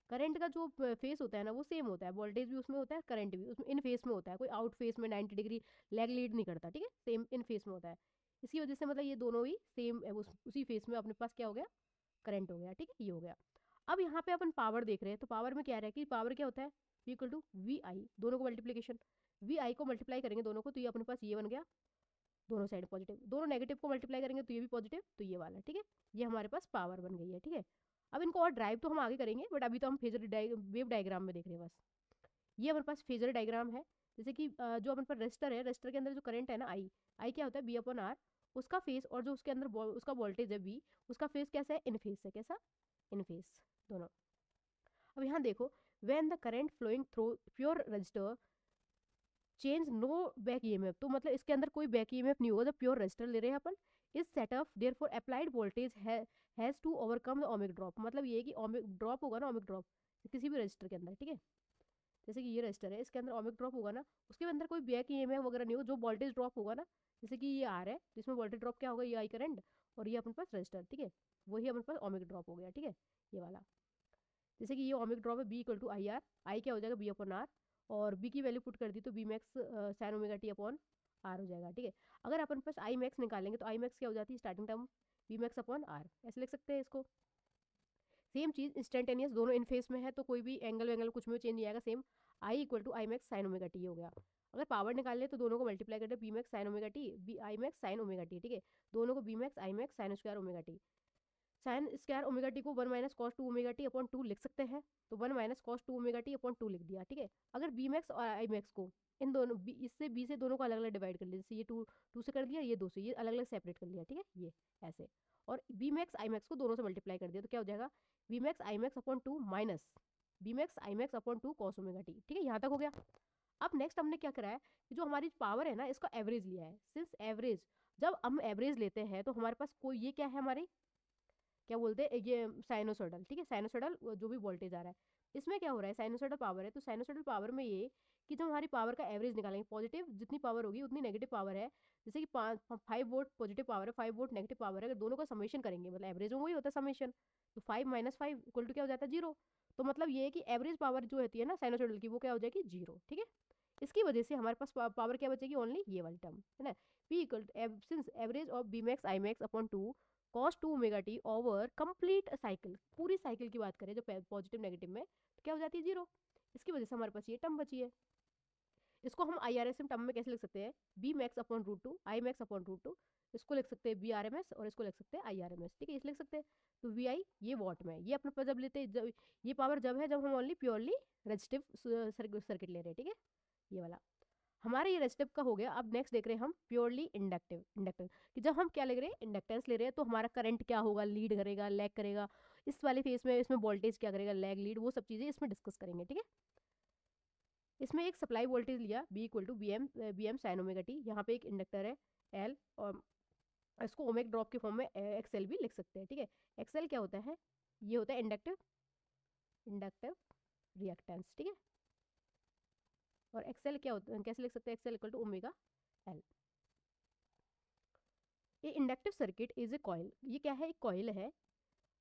करंट का जो फेस होता है ना वो सेम होता है, वोल्टेज भी उसमें होता है, करंट भी उसमें इन फेस में होता है, कोई आउट फेस में 90 डिग्री लैग लीड नहीं करता। ठीक है, सेम इन फेस में होता है, इसकी वजह से मतलब ये दोनों ही सेम उसी फेस में अपने पास क्या हो गया, करंट हो गया। ठीक है, ये हो गया। अब यहाँ पे अपन पावर देख रहे हैं, तो पावर में क्या रहा है कि पावर क्या होता है इक्वल टू वी आई, दोनों को मल्टीप्लीकेशन, वी आई को मल्टीप्लाई करेंगे दोनों को, तो ये अपने पास ये बन गया, दोनों साइड पॉजिटिव, दोनों नेगेटिव को मल्टीप्लाई करेंगे तो ये भी पॉजिटिव, तो ये वाला। ठीक है, ये हमारे पास पावर बन गई है। ठीक है, अब इनको और ड्राइव तो हम आगे करेंगे, बट अभी तो हम फेजर वेव डायग्राम में देख रहे हैं बस। ये हमारे पास फेजर डायग्राम है, जैसे कि जो हमारे पास रजिस्टर है, रजिस्टर के अंदर जो करंट है ना आई, आई क्या होता है बी/आर, उसका फेस, और जो उसके अंदर उसका वोल्टेज है वी, उसका फेस कैसा है इन फेस है, कैसा इन फेस दोनों। अब यहाँ देखो, when the current flowing through pure resistor change no back EMF, तो मतलब इसके अंदर कोई बैक ईएमएफ नहीं होगा जब प्योर रजिस्टर ले रहे हैं अपन। इस setup therefore applied voltage has to overcome the ohmic drop, मतलब ये है कि ओमिक ड्रॉप होगा ना, ओमिक ड्रॉप किसी भी रजिस्टर के अंदर। ठीक है, जैसे कि ये रजिस्टर है, इसके अंदर ओमिक ड्रॉप होगा ना, उसके अंदर कोई बैक ईएमएफ वगैरह नहीं होगा, जो वोल्टेज ड्रॉप होगा ना, जैसे कि ये आर है तो इसमें वोल्टेज ड्रॉप क्या होगा, ये आई करंट, और ये अपने पास रजिस्टर। ठीक है, वही अपने पास ओमिक ड्रॉप हो गया। ठीक है, ये वाला, जैसे कि ये ओमिक ड्रॉप है B=IR, आई क्या हो जाएगा B/R, और बी की वैल्यू पुट कर दी तो B max sine omega T upon R हो जाएगा। ठीक है, अगर अपन पास आई मैक्स निकालेंगे तो आई मैक्स क्या हो जाती है starting term B max upon R, ऐसे लिख सकते हैं इसको। सेम चीज़ इंस्टेंटेनियस, दोनों इन फेस में है तो कोई भी एंगल वेंगल कुछ में चेंज नहीं आएगा, same I equal to I max sine omega T हो गया। अगर पावर निकाल ले तो दोनों को मल्टीप्लाई कर दे, B max sine omega T, B I max sine omega T, ठीक है। दोनों को B max I max sine square omega T, sine square omega T को 1 minus cos 2 omega T upon 2 लिख सकते हैं, तो 1 minus cos 2 omega T upon 2 लिख दिया, ठीक है। अगर बी मैक्स और आई मैक्स को इन दोनों इससे बी से दोनों को अलग अलग डिवाइड कर लिया, जैसे ये 2 से कर दिया, ये 2 से, ये अलग अलग सेपरेट कर लिया, ठीक है, ये ऐसे। और बी मैक्स आई मैक्स को दोनों से मल्टीप्लाई कर दिया, तो क्या हो जाएगा, V max I max upon 2 minus B max I max upon 2 cos omega T, ठीक है, यहाँ तक हो गया। अब नेक्स्ट हमने क्या करा है कि जो हमारी पावर है ना, इसका एवरेज लिया है। सिंस एवरेज, जब हम एवरेज लेते हैं तो हमारे पास कोई ये क्या है हमारी, क्या बोलते हैं, ये साइनोसोडल, ठीक है, साइनोसोडल जो भी वोल्टेज आ रहा है, इसमें क्या हो रहा है, साइनोसोडल पावर है, तो साइनोसोडल पावर में ये कि जब हमारी पावर का एवरेज निकालेंगे, पॉजिटिव जितनी पावर होगी उतनी नेगेटिव पावर है, जैसे कि 5 वोल्ट पॉजिटिव पावर है, 5 वोल्ट नेगेटिव पावर है, अगर दोनों का समेशन करेंगे मतलब एवरेज में वही होता है समेशन, तो 5 माइनस 5 इक्वल टू क्या हो जाता है, 0। तो मतलब ये है कि एवरेज पावर जो होती है ना साइनोसोडल की, वो क्या हो जाएगी, 0, ठीक है। इसकी वजह से हमारे पास पावर क्या बचेगी, ओनली ये वाली टर्म है ना, P equal since average of V max I max upon 2 cos 2 omega t over complete cycle, पूरी साइकिल की बात करें जो पॉजिटिव नेगेटिव में, तो क्या हो जाती है, 0। इसकी वजह से हमारे पास ये टर्म बची है। इसको हम I R S M term में कैसे लिख सकते हैं, V max upon root two I max upon root two, इसको लिख सकते हैं बी आर एम एस और इसको लिख सकते हैं आई आर एम एस, ठीक है, इसे लिख सकते हैं। तो वी आई ये वॉट में, ये अपने पास जब लेते हैं, जब ये पावर जब है जब हम ओनली प्योरली रेजिस्टिव सर्किट ले रहे हैं, ठीक है, ये वाला हमारा ये रेजिस्टिव का हो गया। अब नेक्स्ट देख रहे हैं हम प्योरली इंडक्टिव, इंडक्टिव कि जब हम क्या ले रहे हैं, इंडक्टेंस ले रहे हैं, तो हमारा करंट क्या होगा, लीड करेगा लैग करेगा, इस वाले फेस में इसमें वोल्टेज क्या करेगा, लैग लीड, वो सब चीज़ें इसमें डिस्कस करेंगे, ठीक है। इसमें एक सप्लाई वोल्टेज लिया V equal to V M sine omega t, यहाँ पे एक इंडक्टर है एल, और इसको ओमेग ड्रॉप के फॉर्म में एक्सएल भी लिख सकते हैं, ठीक है। एक्सएल क्या होता है, ये होता है इंडक्टिव इंडक्टिव रिएक्टेंस, ठीक है। और एक्सएल क्या होता है, कैसे लिख सकते हैं, XL equal to omega L. ये inductive circuit is a coil, ये क्या है, एक कॉइल है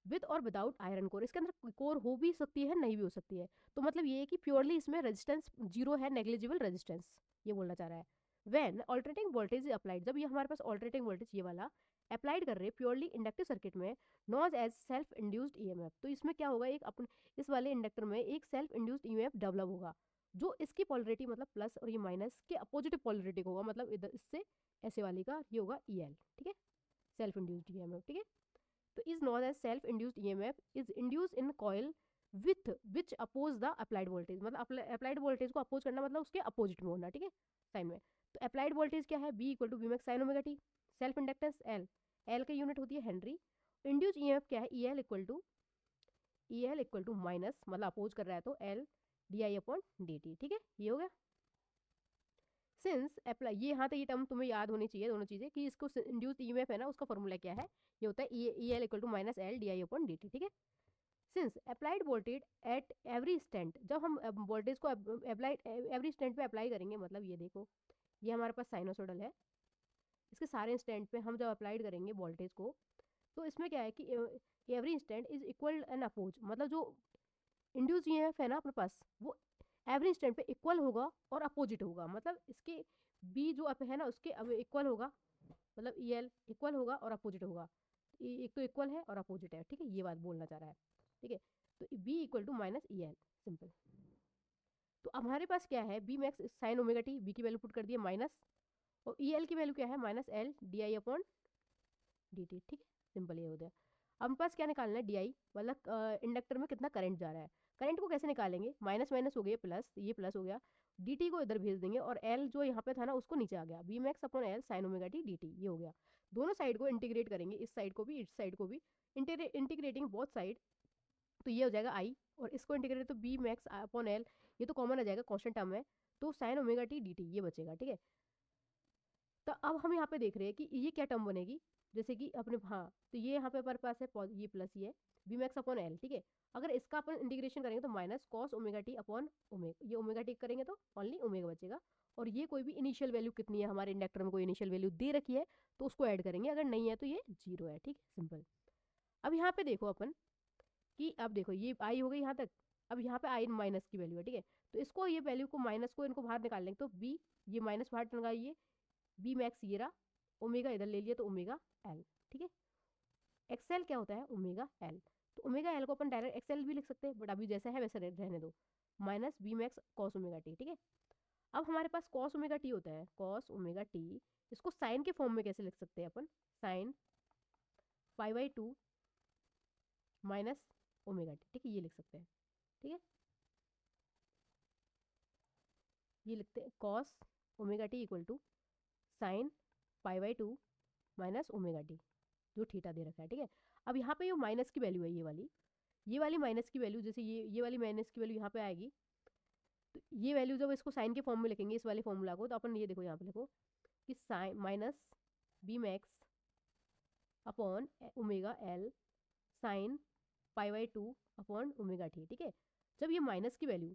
विद और विदाउट आयरन कोर, इसके अंदर कोर हो भी सकती है नहीं भी हो सकती है, तो मतलब ये है कि प्योरली इसमें रेजिस्टेंस 0 है, नेग्लिजिबल रेजिस्टेंस, ये बोलना चाह रहा है। When alternating voltage is applied, जब ये हमारे पास ऑल्टरनेटिंग वोल्टेज ये वाला अप्लाइड कर रहे हैं प्योरली इंडक्टिव सर्किट में, नॉज एज सेल्फ इंड्यूस्ड ईएमएफ, तो इसमें क्या होगा, एक अपने इस वाले इंडक्टर में एक सेल्फ इंड्यूस्ड ईएमएफ डेवलप होगा, जो इसकी पोलरिटी मतलब प्लस और ये माइनस के अपोजिटिव पोलरिटी होगा, मतलब इधर इससे ऐसे वाली का ये होगा ईएल, ठीक है, सेल्फ इंड्यूस्ड ईएमएफ, ठीक है। तो is known as self induced EMF is induced in coil with which oppose the applied voltage, मतलब अप्लाइड वोल्टेज को अपोज करना मतलब उसके अपोजिट में होना, ठीक है, साइन में। तो अप्लाइड वोल्टेज क्या है, V equal to B max sine omega t, self inductance L, L की यूनिट होती है हेनरी, इंड्यूस ईएमएफ क्या है, E L equal to minus मतलब अपोज कर रहा है तो L d I upon D t, ठीक है, ये हो गया। सिंस अप्लाई, ये यहाँ तक ये टर्म तुम्हें याद होनी चाहिए दोनों चीज़ें, कि इसको इंड्यूस्ड ईएमएफ है ना, उसका फॉर्मूला क्या है, ये होता है E L equal to minus L d I upon D t, ठीक है। Since applied voltage at every stand, जब हम वोल्टेज को अप्लाइड एवरी स्टैंड पे अप्लाई करेंगे, मतलब ये देखो ये हमारे पास साइनोसोडल है, इसके सारे स्टैंड पे हम जब अप्लाइड करेंगे वोल्टेज को, तो इसमें क्या है कि every stand is equal and oppose, मतलब जो इंड्यूस ईएमएफ है ना अपने पास, वो एवरी स्टैंड पे इक्वल होगा और अपोजिट होगा, मतलब इसके बी जो अप है ना उसके अब इक्वल होगा, मतलब ई एल इक्वल होगा और अपोजिट होगा, एक तो इक्वल है और अपोजिट है, ठीक है, ये बात बोलना चाह रहा है, ठीक है। तो V equal to minus E L, simple. तो अब हमारे पास क्या है, V max sine omega T, V की वैल्यू पुट कर दिया माइनस, और ई एल की वैल्यू क्या है, minus L d I upon D t, ठीक है, सिंपल ये हो गया। अब हमारे पास क्या निकालना है, डी आई, मतलब इंडक्टर में कितना करंट जा रहा है, करंट को कैसे निकालेंगे, माइनस माइनस हो गया प्लस, ये प्लस हो गया, डी टी को इधर भेज देंगे, और एल जो यहाँ पे था ना उसको नीचे आ गया, V max upon L sine omega t d t, ये हो गया। दोनों साइड को इंटीग्रेट करेंगे, इस साइड को भी इस साइड को भी, इंटीग्रेटिंग बोथ साइड, तो ये हो जाएगा आई, और इसको इंटीग्रेट तो बी मैक्स अपॉन एल, ये तो कॉमन आ जाएगा, कॉन्स्टेंट टर्म है, तो sign omega t d t ये बचेगा, ठीक है। तो अब हम यहाँ पे देख रहे हैं कि ये क्या टर्म बनेगी, जैसे कि अपने हाँ, तो ये यहाँ पे हमारे पास है ये प्लस ये बी मैक्स अपॉन एल, ठीक है। अगर इसका अपन इंटीग्रेशन करेंगे तो minus cos omega T upon omega, ये ओमेगा टी करेंगे तो ओनली ओमेगा बचेगा, और ये कोई भी इनिशियल वैल्यू कितनी है, हमारे इंडक्टर में कोई इनिशियल वैल्यू दे रखी है तो उसको ऐड करेंगे, अगर नहीं है तो ये 0 है, ठीक है, सिंपल। अब यहाँ पे देखो अपन कि अब देखो ये आई हो गई यहाँ तक, अब यहाँ पे आई माइनस की वैल्यू है, ठीक है, तो इसको ये वैल्यू को माइनस को इनको बाहर निकाल लेंगे, तो बी ये माइनस बाहर लगाइए, बी मैक्स ये रहा, ओमेगा इधर ले लिया तो ओमेगा एल, ठीक है। एक्सएल क्या होता है, ओमेगा एल, तो ओमेगा एल को अपन डायरेक्ट एक्सएल भी लिख सकते हैं, बट अभी जैसा है वैसा रहने दो, minus B max cos omega T, ठीक है। अब हमारे पास कॉस ओमेगा टी होता है, कॉस ओमेगा टी, इसको साइन के फॉर्म में कैसे लिख सकते हैं अपन, साइन π/2 माइनस ओमेगा टी, ठीक है, ये लिख सकते हैं, ठीक है, ये लिखते हैं cos omega T equal to sine π/2 minus omega T, जो थीटा दे रखा है, ठीक है। अब यहाँ पे जो माइनस की वैल्यू है, ये वाली माइनस की वैल्यू, जैसे ये वाली माइनस की वैल्यू यहाँ पे आएगी, तो ये वैल्यू जब इसको साइन के फॉर्म में लिखेंगे इस वाले फॉर्मूला को, तो अपन ये देखो यहाँ पे लिखो कि sine minus B max upon omega L sine π/2 upon omega T, ठीक है। जब ये माइनस की वैल्यू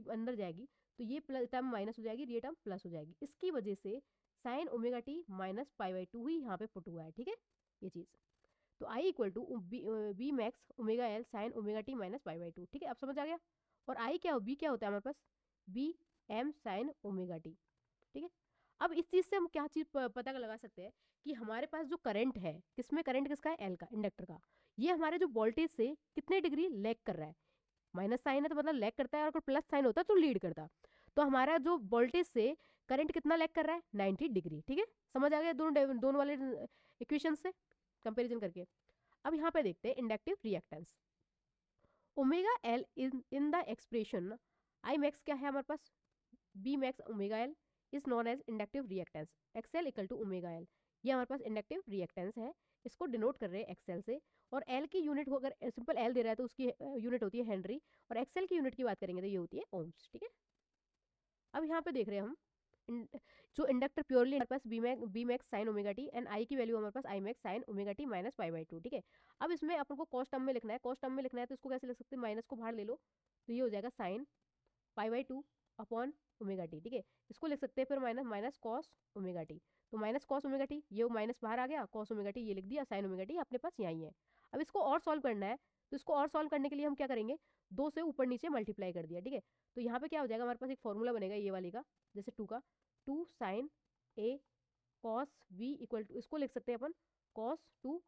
अंदर जाएगी तो ये प्लस टर्म माइनस हो जाएगी, ये टर्म प्लस हो जाएगी, इसकी वजह से साइन ओमेगा टी माइनस π/2 ही यहाँ पे पुट हुआ है, ठीक है, ये चीज़। तो I equal to B max omega L sine omega T minus π/2, ठीक है, अब समझ आ गया। और आई क्या बी क्या होता है हमारे पास, B M sine omega T, ठीक है। अब इस चीज़ से हम क्या चीज़ पता लगा सकते हैं कि हमारे पास जो करंट है, किसमें करंट किसका है, एल का, इंडक्टर का, ये हमारे जो वोल्टेज से कितने डिग्री लैग कर रहा है, माइनस साइन है तो मतलब लैग करता है, और अगर प्लस साइन होता तो लीड करता। तो हमारा जो वोल्टेज से करंट कितना लैग कर रहा है, 90 डिग्री, ठीक है, समझ आ गया दोनों वाले इक्वेशन से कंपेरिजन करके। अब यहाँ पे देखते हैं inductive reactance, omega L in the expression I max क्या है हमारे पास, B max omega L is known as inductive reactance, XL equal to omega L, ये हमारे पास इंडक्टिव रिएक्टेंस है, इसको डिनोट कर रहे हैं एक्सएल से। और एल की यूनिट हो, अगर सिंपल एल दे रहा है तो उसकी यूनिट होती है हेनरी, और एक्सएल की यूनिट की बात करेंगे तो ये होती है ओम्स, ठीक है। अब यहाँ पे देख रहे हैं हम जो इंडक्टर प्योरली हमारे पास B max sine omega T and I की वैल्यू हमारे पास I max sine omega T minus π/2, ठीक है। अब इसमें अपन को कॉस्ट टर्म में लिखना है, कॉस्ट टर्म में लिखना है तो इसको कैसे लिख सकते हैं, माइनस को बाहर ले लो तो ये हो जाएगा साइन π/2 अपॉन ओमेगा टी, ठीक है, इसको लिख सकते हैं फिर minus minus cos omega T, तो माइनस कॉस ओमेगा टी, ये माइनस बाहर आ गया, कॉस ओमेगा टी ये लिख दिया, साइन ओमेगा टी अपने पास यहाँ ही है। अब इसको और सॉल्व करना है, तो इसको और सॉल्व करने के लिए हम क्या करेंगे, 2 से ऊपर नीचे मल्टीप्लाई कर दिया, ठीक है। तो यहाँ पे क्या हो जाएगा, हमारे पास एक फॉर्मूला बनेगा ये वाली का, जैसे 2 का, 2 sine A cos V equal to, इसको लिख सकते हैं अपन कॉस 2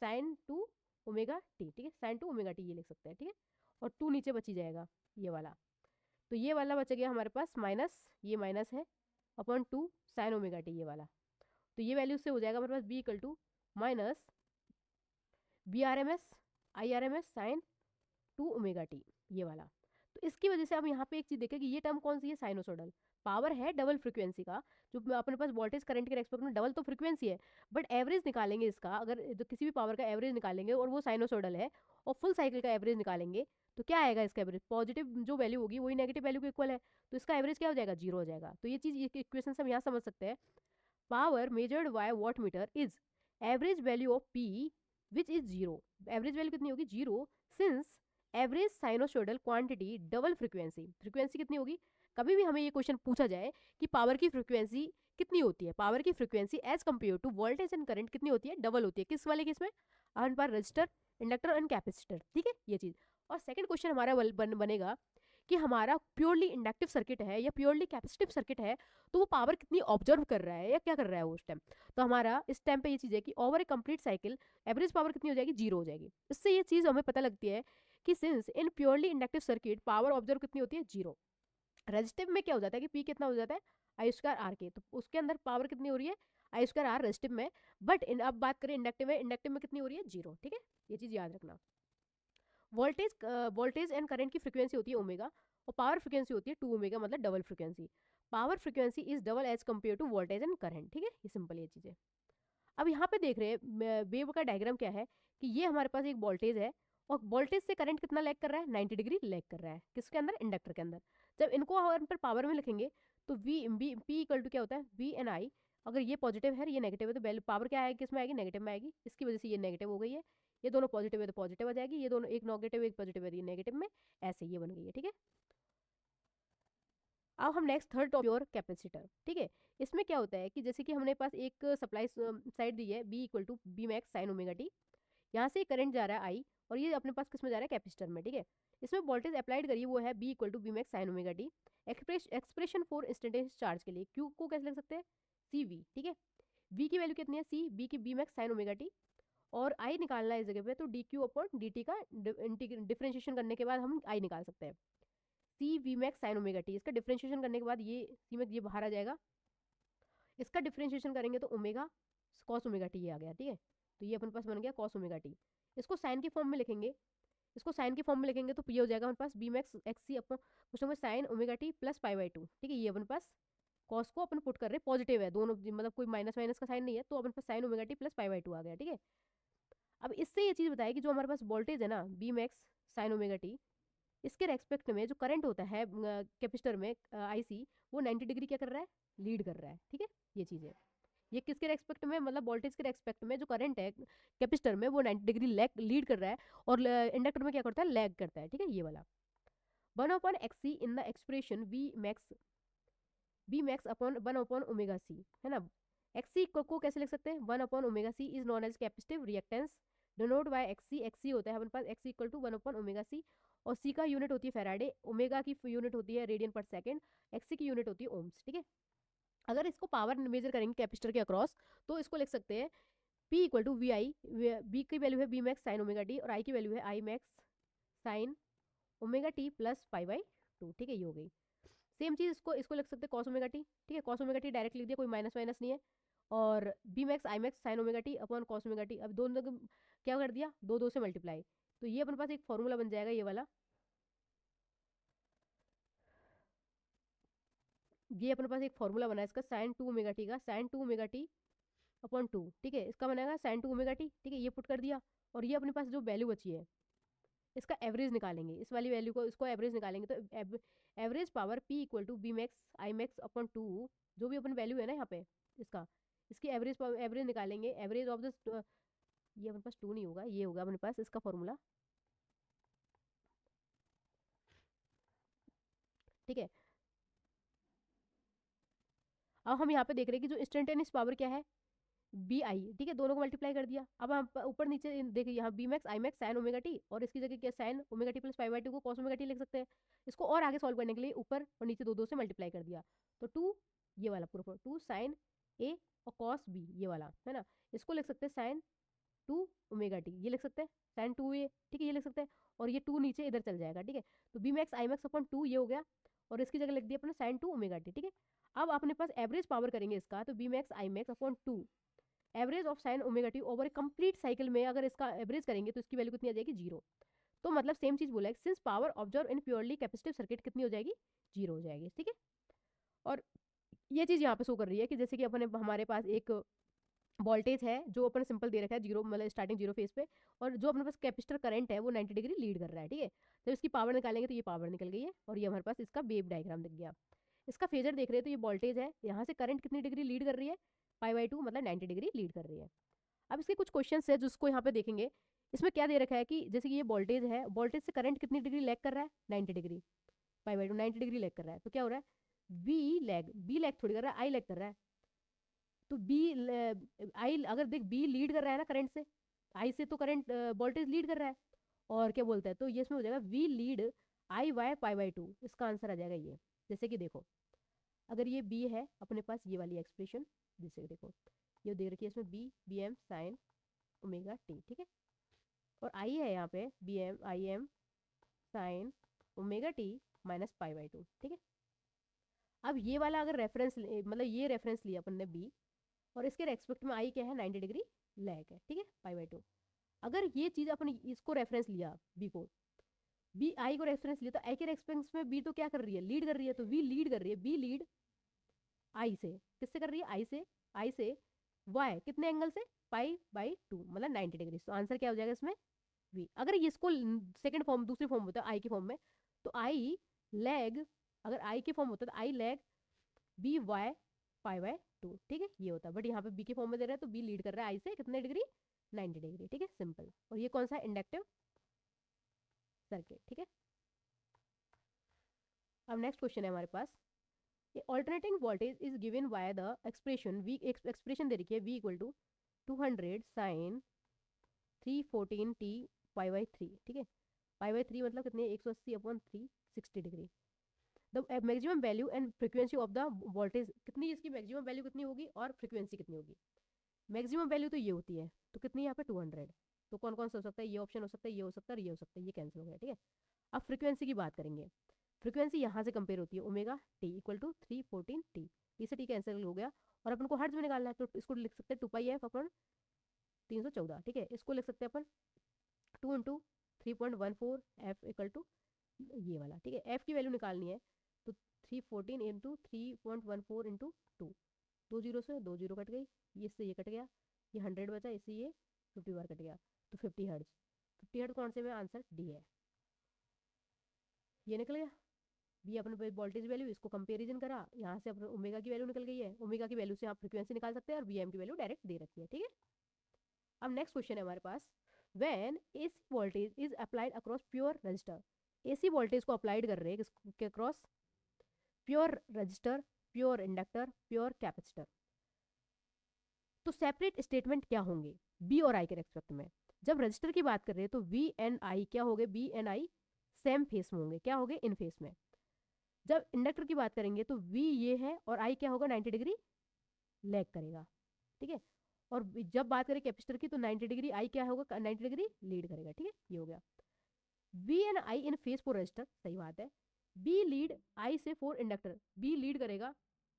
साइन 2 ओमेगा टी, ठीक है, साइन 2 ओमेगा टी ये लिख सकते हैं, ठीक है। और 2 नीचे बची जाएगा ये वाला, तो ये वाला बच गया हमारे पास माइनस, ये माइनस है अपॉन 2 साइन ओमेगा टी ये वाला, तो ये वैल्यू से हो जाएगा हमारे पास B equal to minus B R M S I R M S sine 2 omega T ये वाला। तो इसकी वजह से अब यहाँ पे एक चीज़ देखें कि ये टर्म कौन सी है, साइनोसोडल, पावर है डबल फ्रीक्वेंसी का, जो अपने पास वोल्टेज करंट के रेस्पेक्ट में डबल तो फ्रीक्वेंसी है, बट एवरेज निकालेंगे इसका, अगर जो किसी भी पावर का एवरेज निकालेंगे और वो साइनोसोडल है और फुल साइकिल का एवरेज निकालेंगे तो क्या आएगा, इसका एवरेज पॉजिटिव जो वैल्यू होगी वही नेगेटिव वैल्यू के इक्वल है, तो इसका एवरेज क्या हो जाएगा, 0 हो जाएगा। तो ये चीज़ इक्वेशन से हम यहाँ समझ सकते हैं, power measured by watt meter is average value of P which is 0, average value कितनी होगी 0, since average sinusoidal quantity double frequency, frequency कितनी होगी, कभी भी हमें ये क्वेश्चन पूछा जाए कि पावर की फ्रीक्वेंसी कितनी होती है, पावर की frequency as compare to voltage and current कितनी होती है, डबल होती है, किस वाले केस में, हमारे पास रजिस्टर इंडक्टर एंड कैपेसिटर, ठीक है, ये चीज़। और सेकंड क्वेश्चन हमारा बनेगा कि हमारा प्योरली इंडक्टिव सर्किट है या प्योरली कैपेसिटिव सर्किट है, तो वो पावर कितनी ऑब्जर्व कर रहा है या क्या कर रहा है वो उस टाइम। तो हमारा इस टाइम पे ये चीज़ है कि over a complete cycle average power कितनी हो जाएगी, 0 हो जाएगी। इससे ये चीज़ हमें पता लगती है कि since in purely inductive circuit power observe कितनी होती है, 0। रेजिस्टिव में क्या हो जाता है कि पी कितना हो जाता है, आई स्क्वायर आर के, तो उसके अंदर पावर कितनी हो रही है, आई स्क्वायर आर रेजिस्टिव में, बट अब बात करें इंडक्टिव में, इंडक्टिव में कितनी हो रही है, 0, ठीक है, ये चीज़ याद रखना। वोल्टेज एंड करंट की फ्रीक्वेंसी होती है ओमेगा और पावर फ्रीक्वेंसी होती है 2 ओमेगा, मतलब double frequency, power frequency is double as compare to voltage and current, ठीक है, ये सिंपल ये चीज़ें। अब यहाँ पे देख रहे हैं वेव का डायग्राम क्या है कि ये हमारे पास एक वोल्टेज है और वोल्टेज से करंट कितना लैग कर रहा है, 90 डिग्री लैग कर रहा है, किसके अंदर, इंडक्टर के अंदर। जब इनको हम पर पावर में लिखेंगे तो V V P equal to क्या होता है, वी एन आई, अगर ये पॉजिटिव है ये नेगेटिव है तो वैल्यू पावर क्या आएगी, किसमें आएगी, नेगेटिव में आएगी, इसकी वजह से ये नेगेटिव हो गई है, ये दोनों पॉजिटिव है तो पॉजिटिव आ जाएगी, ये दोनों एक नेगेटिव एक पॉजिटिव है, ये नेगेटिव में, ऐसे ये बन गई है, ठीक है। अब हम next third topic pure capacitor, ठीक है। इसमें क्या होता है कि जैसे कि हमने पास एक सप्लाई साइड दी है V equal to B max sine omega t, यहाँ से करंट जा रहा है आई और ये अपने पास किसमें जा रहा है, कैपेसिटर में, ठीक है। इसमें वोल्टेज अप्लाइड करिए वो है V equal to B max sine omega t, expression for instantaneous charge के लिए क्यू को कैसे लिख सकते हैं, सी वी, ठीक है। वी की वैल्यू कितनी है, सी, बी की B max sine omega T, और आई निकालना है इस जगह पे, तो D Q upon D T का डिफ्रेंशिएशन करने के बाद हम आई निकाल सकते हैं। C V max sine omega T, इसका डिफ्रेंशिएशन करने के बाद ये सी मैक्स ये बाहर आ जाएगा, इसका डिफ्रेंशिएशन करेंगे तो ओमेगा कॉस ओमेगा टी ये आ गया, ठीक है। तो ये अपने पास बन गया कॉस ओमेगा टी। इसको साइन की फॉर्म में लिखेंगे, इसको साइन की फॉर्म में लिखेंगे तो ये हो जाएगा हमारे पास बी मैक्स एक्स सी अपन कुछ ना sign omega T plus pi by two, ठीक है। ये अपने पास कॉस को अपन पुट कर रहे हैं, पॉजिटिव है दोनों, मतलब कोई माइनस माइनस का साइन नहीं है, तो अपन पास sine omega T plus pi by two आ गया, ठीक है। अब इससे ये चीज़ बताया कि जो हमारे पास वोल्टेज है ना V max sine omega t, इसके रेस्पेक्ट में जो करंट होता है कैपेसिटर में आईसी, वो 90 डिग्री क्या कर रहा है, लीड कर रहा है, ठीक है। ये चीज़ है, ये किसके रेस्पेक्ट में, मतलब वोल्टेज के रेस्पेक्ट में जो करंट है कैपेसिटर में वो 90 डिग्री लीड कर रहा है, और इंडक्टर में क्या करता है, लैग करता है, ठीक है। ये वाला 1/xc in the expression V max upon 1/ओमेगा सी, है ना। एक्सी को कैसे लिख सकते हैं, 1/ओमेगा C is known as capacitive reactance denote by XC, XC होता है हमारे पास एक्सी इक्वल टू 1/ओमेगा सी, और सी का यूनिट होती है फैराडे, ओमेगा की यूनिट होती है रेडियन पर सेकेंड, एक्सी की यूनिट होती है ओम्स, ठीक है। अगर इसको पावर मेजर करेंगे कैपेसिटर के अक्रॉस तो इसको लिख सकते हैं P equal to V I, V की वैल्यू है V max sine omega T, और आई की वैल्यू है I max sine omega T plus pi by two, ठीक है। ये हो गई सेम चीज़, इसको इसको लिख सकते हैं कॉस ओमेगा टी, ठीक है। कॉस ओमेगा टी डायरेक्ट लिख दिया, कोई माइनस माइनस नहीं है, और V max I max sine omega T upon cos omega t, अब दोनों क्या कर दिया, दो दो से मल्टीप्लाई, तो ये अपने पास एक फॉर्मूला बन जाएगा ये वाला, ये अपने पास एक फॉर्मूला बना है इसका साइन टू ओमेगा टी का, sign to omega T upon two, ठीक है। इसका बनेगा साइन टू ओमेगा टी, ठीक है। ये पुट कर दिया, और ये अपने पास जो वैल्यू बची है इसका एवरेज निकालेंगे, इस वाली वैल्यू को इसको एवरेज निकालेंगे, तो average power P equal to B max I max upon two, जो भी अपन वैल्यू है ना यहाँ पे इसका, इसकी एवरेज निकालेंगे, एवरेज ऑफ दिस, ये अपने पास टू नहीं होगा, ये होगा अपने पास इसका फॉर्मूला, ठीक है। अब हम यहाँ पे देख रहे हैं कि जो इंस्टेंटेनियस पावर क्या है, बी आई, ठीक है, दोनों को मल्टीप्लाई कर दिया। अब हम ऊपर नीचे देखिए, यहाँ V max I max sine omega T, और इसकी जगह क्या sine omega T plus pi by two को कॉस ओमेगा टी लिख सकते हैं। इसको और आगे सॉल्व करने के लिए ऊपर और नीचे दो दो से मल्टीप्लाई कर दिया, तो टू, ये वाला पूरा टू साइन ए और कॉस बी, ये वाला है ना, इसको लिख सकते हैं साइन टू ओमेगा टी, ये लिख सकते हैं साइन टू ए, ठीक है, ये लिख सकते हैं, और ये टू नीचे इधर चल जाएगा, ठीक है। तो B max I max upon two ये हो गया, और इसकी जगह लिख दिया अपने साइन टू ओमेगा टी, ठीक है। अब अपने पास एवरेज पावर करेंगे इसका, तो B max I max upon two average of sine omega t over a complete cycle में, अगर इसका एवरेज करेंगे तो इसकी वैल्यू कितनी आ जाएगी, जीरो। तो मतलब सेम चीज बोला है, since power observe in purely capacitive circuit कितनी हो जाएगी, जीरो हो जाएगी, ठीक है। और ये चीज यहाँ पे शो कर रही है कि जैसे कि अपने हमारे पास एक वोल्टेज है जो अपन सिंपल दे रखा है जीरो, मतलब स्टार्टिंग जीरो फेज पे, और जो अपने पास कैपेसिटर करंट है वो 90 डिग्री लीड कर रहा है, ठीक है। जब इसकी पावर निकालेंगे तो ये पावर निकल गई है, और ये हमारे पास इसका वेव डायग्राम दिख गया। इसका फेजर देख रहे हैं तो ये वोल्टेज है, यहाँ से करंट कितनी डिग्री लीड कर रही है, पाई बाई टू, मतलब 90 डिग्री लीड कर रही है। अब इसके कुछ क्वेश्चन है जिसको यहाँ पे देखेंगे, इसमें क्या दे रखा है कि जैसे कि ये वोल्टेज है, वोल्टेज से करंट कितनी डिग्री लैग कर रहा है, 90 degree, pi by to 90 degree lag कर रहा है, तो क्या हो रहा है, बी लैग थोड़ी कर रहा है, आई लैग कर रहा है। तो बी आई अगर देख बी लीड कर रहा है ना करंट से, आई से तो करंट वोल्टेज लीड कर रहा है, और क्या बोलता है, तो ये इसमें हो जाएगा V lead I by pi by two, इसका आंसर आ जाएगा ये। जैसे कि देखो, अगर ये बी है अपने पास, ये वाली एक्सप्रेशन, जैसे कि देखो ये देख रखी है इसमें V M sine omega T, ठीक है, और आई है यहाँ पे V M I M sine omega T minus pi by two, ठीक है। अब ये वाला अगर रेफरेंस, मतलब ये रेफरेंस लिया अपन ने बी, और इसके रेस्पेक्ट में आई क्या है, 90 डिग्री लैग है, ठीक है, पाई बाई टू। अगर ये चीज अपन इसको रेफरेंस लिया बी को, बी आई को रेफरेंस लिया, तो आई के रेस्पेक्ट में बी तो क्या कर रही है, लीड कर रही है, तो वी लीड कर रही है, बी लीड आई से, किससे कर रही है, आई से वाई कितने एंगल से, पाई बाई टू, मतलब 90 डिग्री। तो आंसर क्या हो जाएगा इसमें, वी। अगर ये इसको सेकंड फॉर्म, दूसरी फॉर्म होता है आई की फॉर्म में, तो आई लैग, अगर आई की फॉर्म होता है तो I lag B Y pi by two, ठीक है, ये होता है। बट यहाँ पे बी के फॉर्म में दे रहा है, तो बी लीड कर रहा है आई से कितने डिग्री, 90 डिग्री, ठीक है, सिंपल। और ये कौन सा इंडक्टिव सर्किट, ठीक है। अब नेक्स्ट क्वेश्चन है हमारे पास, alternating voltage is given by the expression V, expression दे रखी है V equal to 200 sine 314 T pi by three, ठीक है। पाई बाई थ्री मतलब कितनी है, 180 upon 360 degree. The maximum value and frequency of the voltage, कितनी इसकी मैक्सिमम वैल्यू कितनी होगी और फ्रीक्वेंसी कितनी होगी। मैक्सिमम वैल्यू तो ये होती है, तो कितनी यहाँ पे 200, तो कौन कौन सा हो सकता है, ये ऑप्शन हो सकता है, ये हो सकता है, ये हो सकता है, ये कैंसिल हो गया, ठीक है। अब फ्रीक्वेंसी की बात करेंगे, फ्रीक्वेंसी यहाँ से कंपेयर होती है omega T equal to 314 t, t से टी कैंसिल हो गया और अपन को हर्ट्ज में निकालना है तो इसको लिख सकते हैं 2 पाई एफ अपन 314, ठीक है। इसको लिख सकते हैं अपन 2 × 3.14 एफ इक्वल टू ये वाला, ठीक है। एफ की वैल्यू निकालनी है तो 314 इंटू 3.14 इंटू 2, 2 जीरो से 2 जीरो कट गई, ये इससे ये कट गया, ये 100 बचा, इससे ये 50 बार कट गया, तो 50 हर्ट्ज। 50 हर्ट्ज कौन से में आंसर डी है, ये निकल गया। बी अपने वोल्टेज वैल्यू, इसको कंपेरिजन करा, यहाँ से अपने ओमेगा की वैल्यू निकल गई है, ओमेगा की वैल्यू से आप फ्रीक्वेंसी निकाल सकते हैं और वी एम की वैल्यू डायरेक्ट दे रखी है, ठीक है। अब नेक्स्ट क्वेश्चन है हमारे पास, when AC voltage is applied across pure resistor, AC voltage को अप्लाइड कर रहे हैं किसके across, pure resistor, pure inductor, pure capacitor, तो सेपरेट स्टेटमेंट क्या होंगे बी और आई के रेस्पेक्ट में। जब रजिस्टर की बात कर रहे हैं तो वी एन आई क्या हो गए, बी एन आई सेम फेस में होंगे, क्या हो गए, इन फेस में। जब इंडक्टर की बात करेंगे तो वी ये है और आई क्या होगा, 90 डिग्री लैग करेगा, ठीक है। और जब बात करें कैपेसिटर की तो 90 डिग्री आई क्या होगा, 90 डिग्री लीड करेगा, ठीक है। ये हो गया V and I in phase for resistor, सही बात है। बी लीड आई से फॉर इंडक्टर, बी लीड करेगा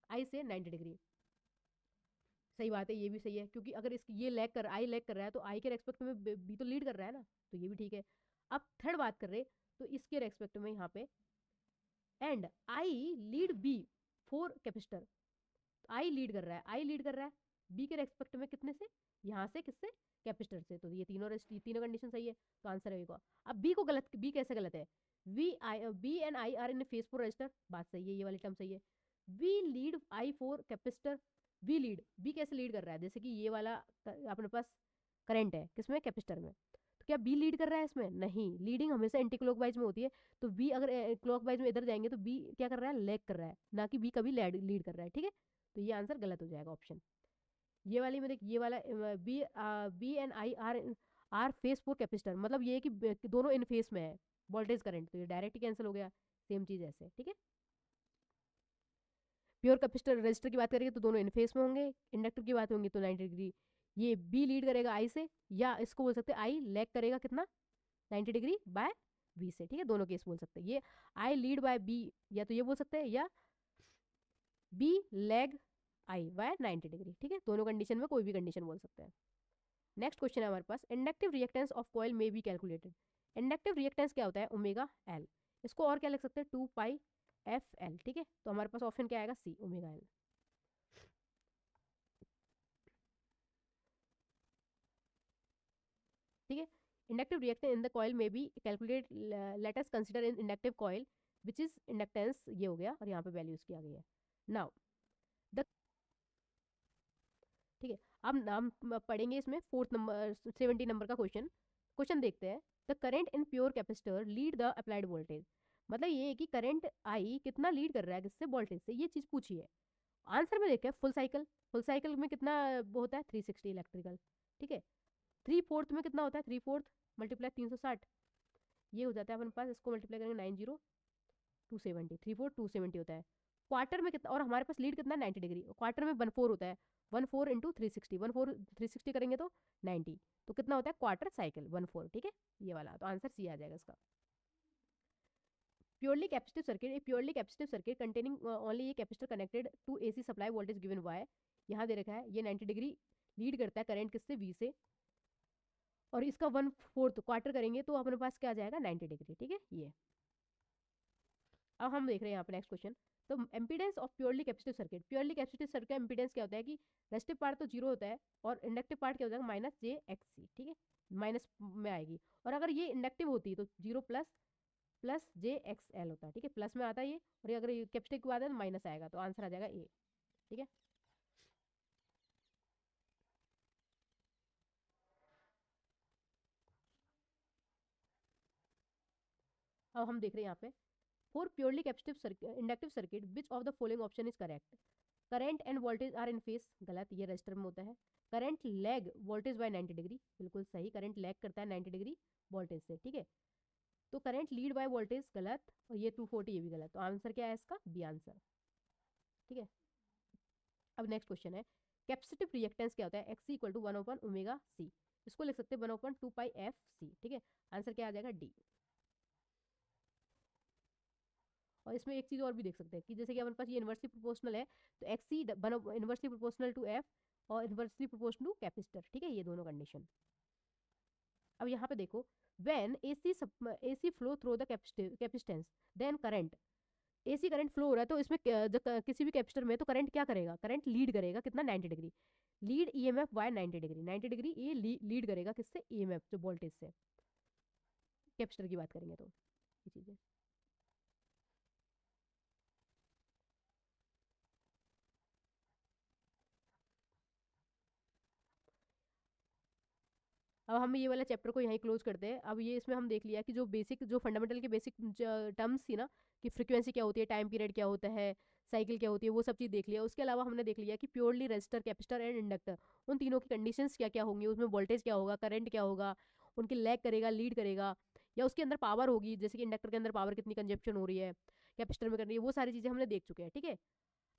आई से 90 डिग्री, सही बात है, ये भी सही है, क्योंकि अगर इसकी ये लैग कर आई लैग कर रहा है तो आई के रेस्पेक्ट में बी तो लीड कर रहा है ना, तो ये भी ठीक है। अब थर्ड बात कर रहे तो इसके रेस्पेक्ट में यहाँ पे and I lead V for capacitor, I lead कर रहा है, आई लीड कर रहा है बी के रेस्पेक्ट में कितने से, यहाँ से किससे, कैपेसिटर से, तो ये तीनों कंडीशन सही है, तो आंसर है होगा। अब बी को गलत, बी कैसे गलत है, V and I are in phase for resistor, बात सही है, ये वाली टर्म सही है। V lead I for capacitor, V lead, V कैसे लीड कर रहा है, जैसे कि ये वाला अपने पास करंट है किसमें, कैपेसिटर में, तो क्या बी लीड कर रहा है इसमें, नहीं, लीडिंग हमेशा एंटी क्लॉकवाइज में होती है, तो बी अगर क्लॉकवाइज में इधर जाएंगे तो बी क्या कर रहा है, लैग कर रहा है, ना कि बी कभी लीड कर रहा है, ठीक है। तो ये आंसर गलत हो जाएगा ऑप्शन ये वाली में। देख ये वाला V V and I are are phase for capacitor, मतलब ये है कि दोनों इन फेस में है वोल्टेज करंट, तो ये डायरेक्ट कैंसिल हो गया, सेम चीज ऐसे, ठीक है। प्योर कैपेसिटर रजिस्टर की बात करेंगे तो दोनों इन फेस में होंगे, इंडक्टर की बात होंगी तो 90 डिग्री ये बी लीड करेगा आई से, या इसको बोल सकते हैं आई लैग करेगा कितना, 90 डिग्री बाय बी से, ठीक है। दोनों केस बोल सकते हैं, ये आई लीड बाय बी या तो ये बोल सकते हैं, या बी लैग आई बाय 90 डिग्री, ठीक है। दोनों कंडीशन में कोई भी कंडीशन बोल सकते हैं। नेक्स्ट क्वेश्चन है हमारे पास, इंडक्टिव रिएक्टेंस ऑफ कॉइल में बी कैलकुलेटेड, इंडक्टिव रिएक्टेंस क्या होता है, ओमेगा एल, इसको और क्या लिख सकते हैं, 2 पाई एफ एल, ठीक है। तो हमारे पास ऑप्शन क्या आएगा, सी ओमेगा एल, ठीक है। Inductive reactance in the coil में be calculate, let us consider in inductive coil which is inductance, ये हो गया और यहाँ पे वैल्यूज की आ गई है नाउ द, ठीक है। अब हम पढ़ेंगे इसमें 4th नंबर 70 नंबर का क्वेश्चन, क्वेश्चन देखते हैं। The current in pure capacitor lead the applied voltage, मतलब ये है कि करंट आई कितना लीड कर रहा है किससे, वोल्टेज से, ये चीज पूछी है। आंसर में देखें फुल साइकिल, फुल साइकिल में कितना वो होता है 360 इलेक्ट्रिकल, ठीक है। 3/4 में कितना होता है, 3/4 मल्टीप्लाई 360, ये हो जाता है अपने पास, इसको मल्टीप्लाई करेंगे 90 270, 3/4 270 होता है। क्वार्टर में कितना, और हमारे पास लीड कितना 90 डिग्री, क्वार्टर में 1/4 होता है, 1/4 इंटू 360, 1/4 360 करेंगे तो 90, तो कितना होता है क्वार्टर साइकिल 1/4, ठीक है। ये वाला तो आंसर सी आ जाएगा इसका। Purely capacitive circuit, a purely capacitive circuit containing only a capacitor connected to AC supply voltage given by, यहाँ दे रखा है ये 90 डिग्री लीड करता है करंट किससे, वी से, और इसका 1/4 क्वार्टर करेंगे तो अपने पास क्या आ जाएगा 90 डिग्री, ठीक है। ये अब हम देख रहे हैं यहाँ पे नेक्स्ट क्वेश्चन, तो impedance of purely capacitive circuit, purely capacitive circuit का एम्पीडेंस क्या होता है कि रेजिस्टिव पार्ट तो जीरो होता है और इंडक्टिव पार्ट क्या हो जाएगा -j-XC, ठीक है, माइनस में आएगी, और अगर ये इंडक्टिव होती है तो 0 प्लस j-XL होता है, ठीक है, प्लस में आता है ये, और अगर ये कैपेसिटिव की बात है तो माइनस आएगा, तो आंसर आ जाएगा ए, ठीक है। अब हम देख रहे हैं यहाँ पे, for purely capacitive inductive circuit which of the following option is correct, current and voltage are in phase, गलत, ये रजिस्टर में होता है। Current lag voltage by 90 degree, बिल्कुल सही, करंट लैग करता है 90 डिग्री वोल्टेज से, ठीक है। तो करंट लीड बाय वोल्टेज गलत, और ये 240 ये भी गलत, तो आंसर क्या है इसका, बी आंसर, ठीक है। अब नेक्स्ट क्वेश्चन है, कैपेसिटिव रिएक्टेंस क्या होता है, एक्स इक्वल टू 1/ओमेगा सी, इसको लिख सकते हैं 1/2 पाई एफ सी, ठीक है। आंसर क्या आ जाएगा, डी। और इसमें एक चीज़ और भी देख सकते हैं कि जैसे कि हमारे पास ये इन्वर्सली प्रोपोर्शनल है, तो X C inversely proportional to F और इन्वर्सली प्रोपोर्शनल टू कैपेसिटर, ठीक है, ये दोनों कंडीशन। अब यहाँ पे देखो, when AC flow through the capacitance then current, AC current flow हो रहा है तो इसमें किसी भी कैपेसिटर में तो करंट क्या करेगा, करंट लीड करेगा कितना 90 degree, lead EMF bye 90 degree, 90 degree ये लीड करेगा किससे, ईएमएफ जो वोल्टेज से, कैपेसिटर की बात करेंगे तो ये चीज़ें। अब हम ये वाला चैप्टर को यहीं क्लोज करते हैं। अब ये इसमें हम देख लिया कि जो बेसिक, जो फंडामेंटल के बेसिक टर्म्स थी ना, कि फ्रीक्वेंसी क्या होती है, टाइम पीरियड क्या होता है, साइकिल क्या होती है, वो सब चीज़ देख लिया। उसके अलावा हमने देख लिया कि purely resistor, capacitor and inductor, उन तीनों की कंडीशंस क्या क्या होंगी, उसमें वोल्टेज क्या होगा, करंट क्या होगा, उनकी लैग करेगा, लीड करेगा, या उसके अंदर पावर होगी, जैसे कि इंडक्टर के अंदर पावर कितनी कंजप्शन हो रही है, कैपेसिटर में कर रही है, वो सारी चीज़ें हमने देख चुके हैं, ठीक है।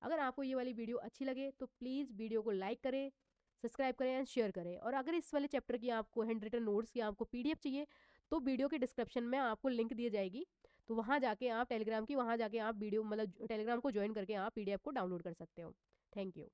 अगर आपको ये वाली वीडियो अच्छी लगे तो प्लीज़ वीडियो को लाइक करें, सब्सक्राइब करें एंड शेयर करें। और अगर इस वाले चैप्टर की आपको हैंड रिटन नोट्स या आपको पीडीएफ चाहिए तो वीडियो के डिस्क्रिप्शन में आपको लिंक दी जाएगी, तो वहाँ जाके आप टेलीग्राम की, वहाँ जाके आप वीडियो मतलब टेलीग्राम को ज्वाइन करके आप पीडीएफ को डाउनलोड कर सकते हो। Thank you.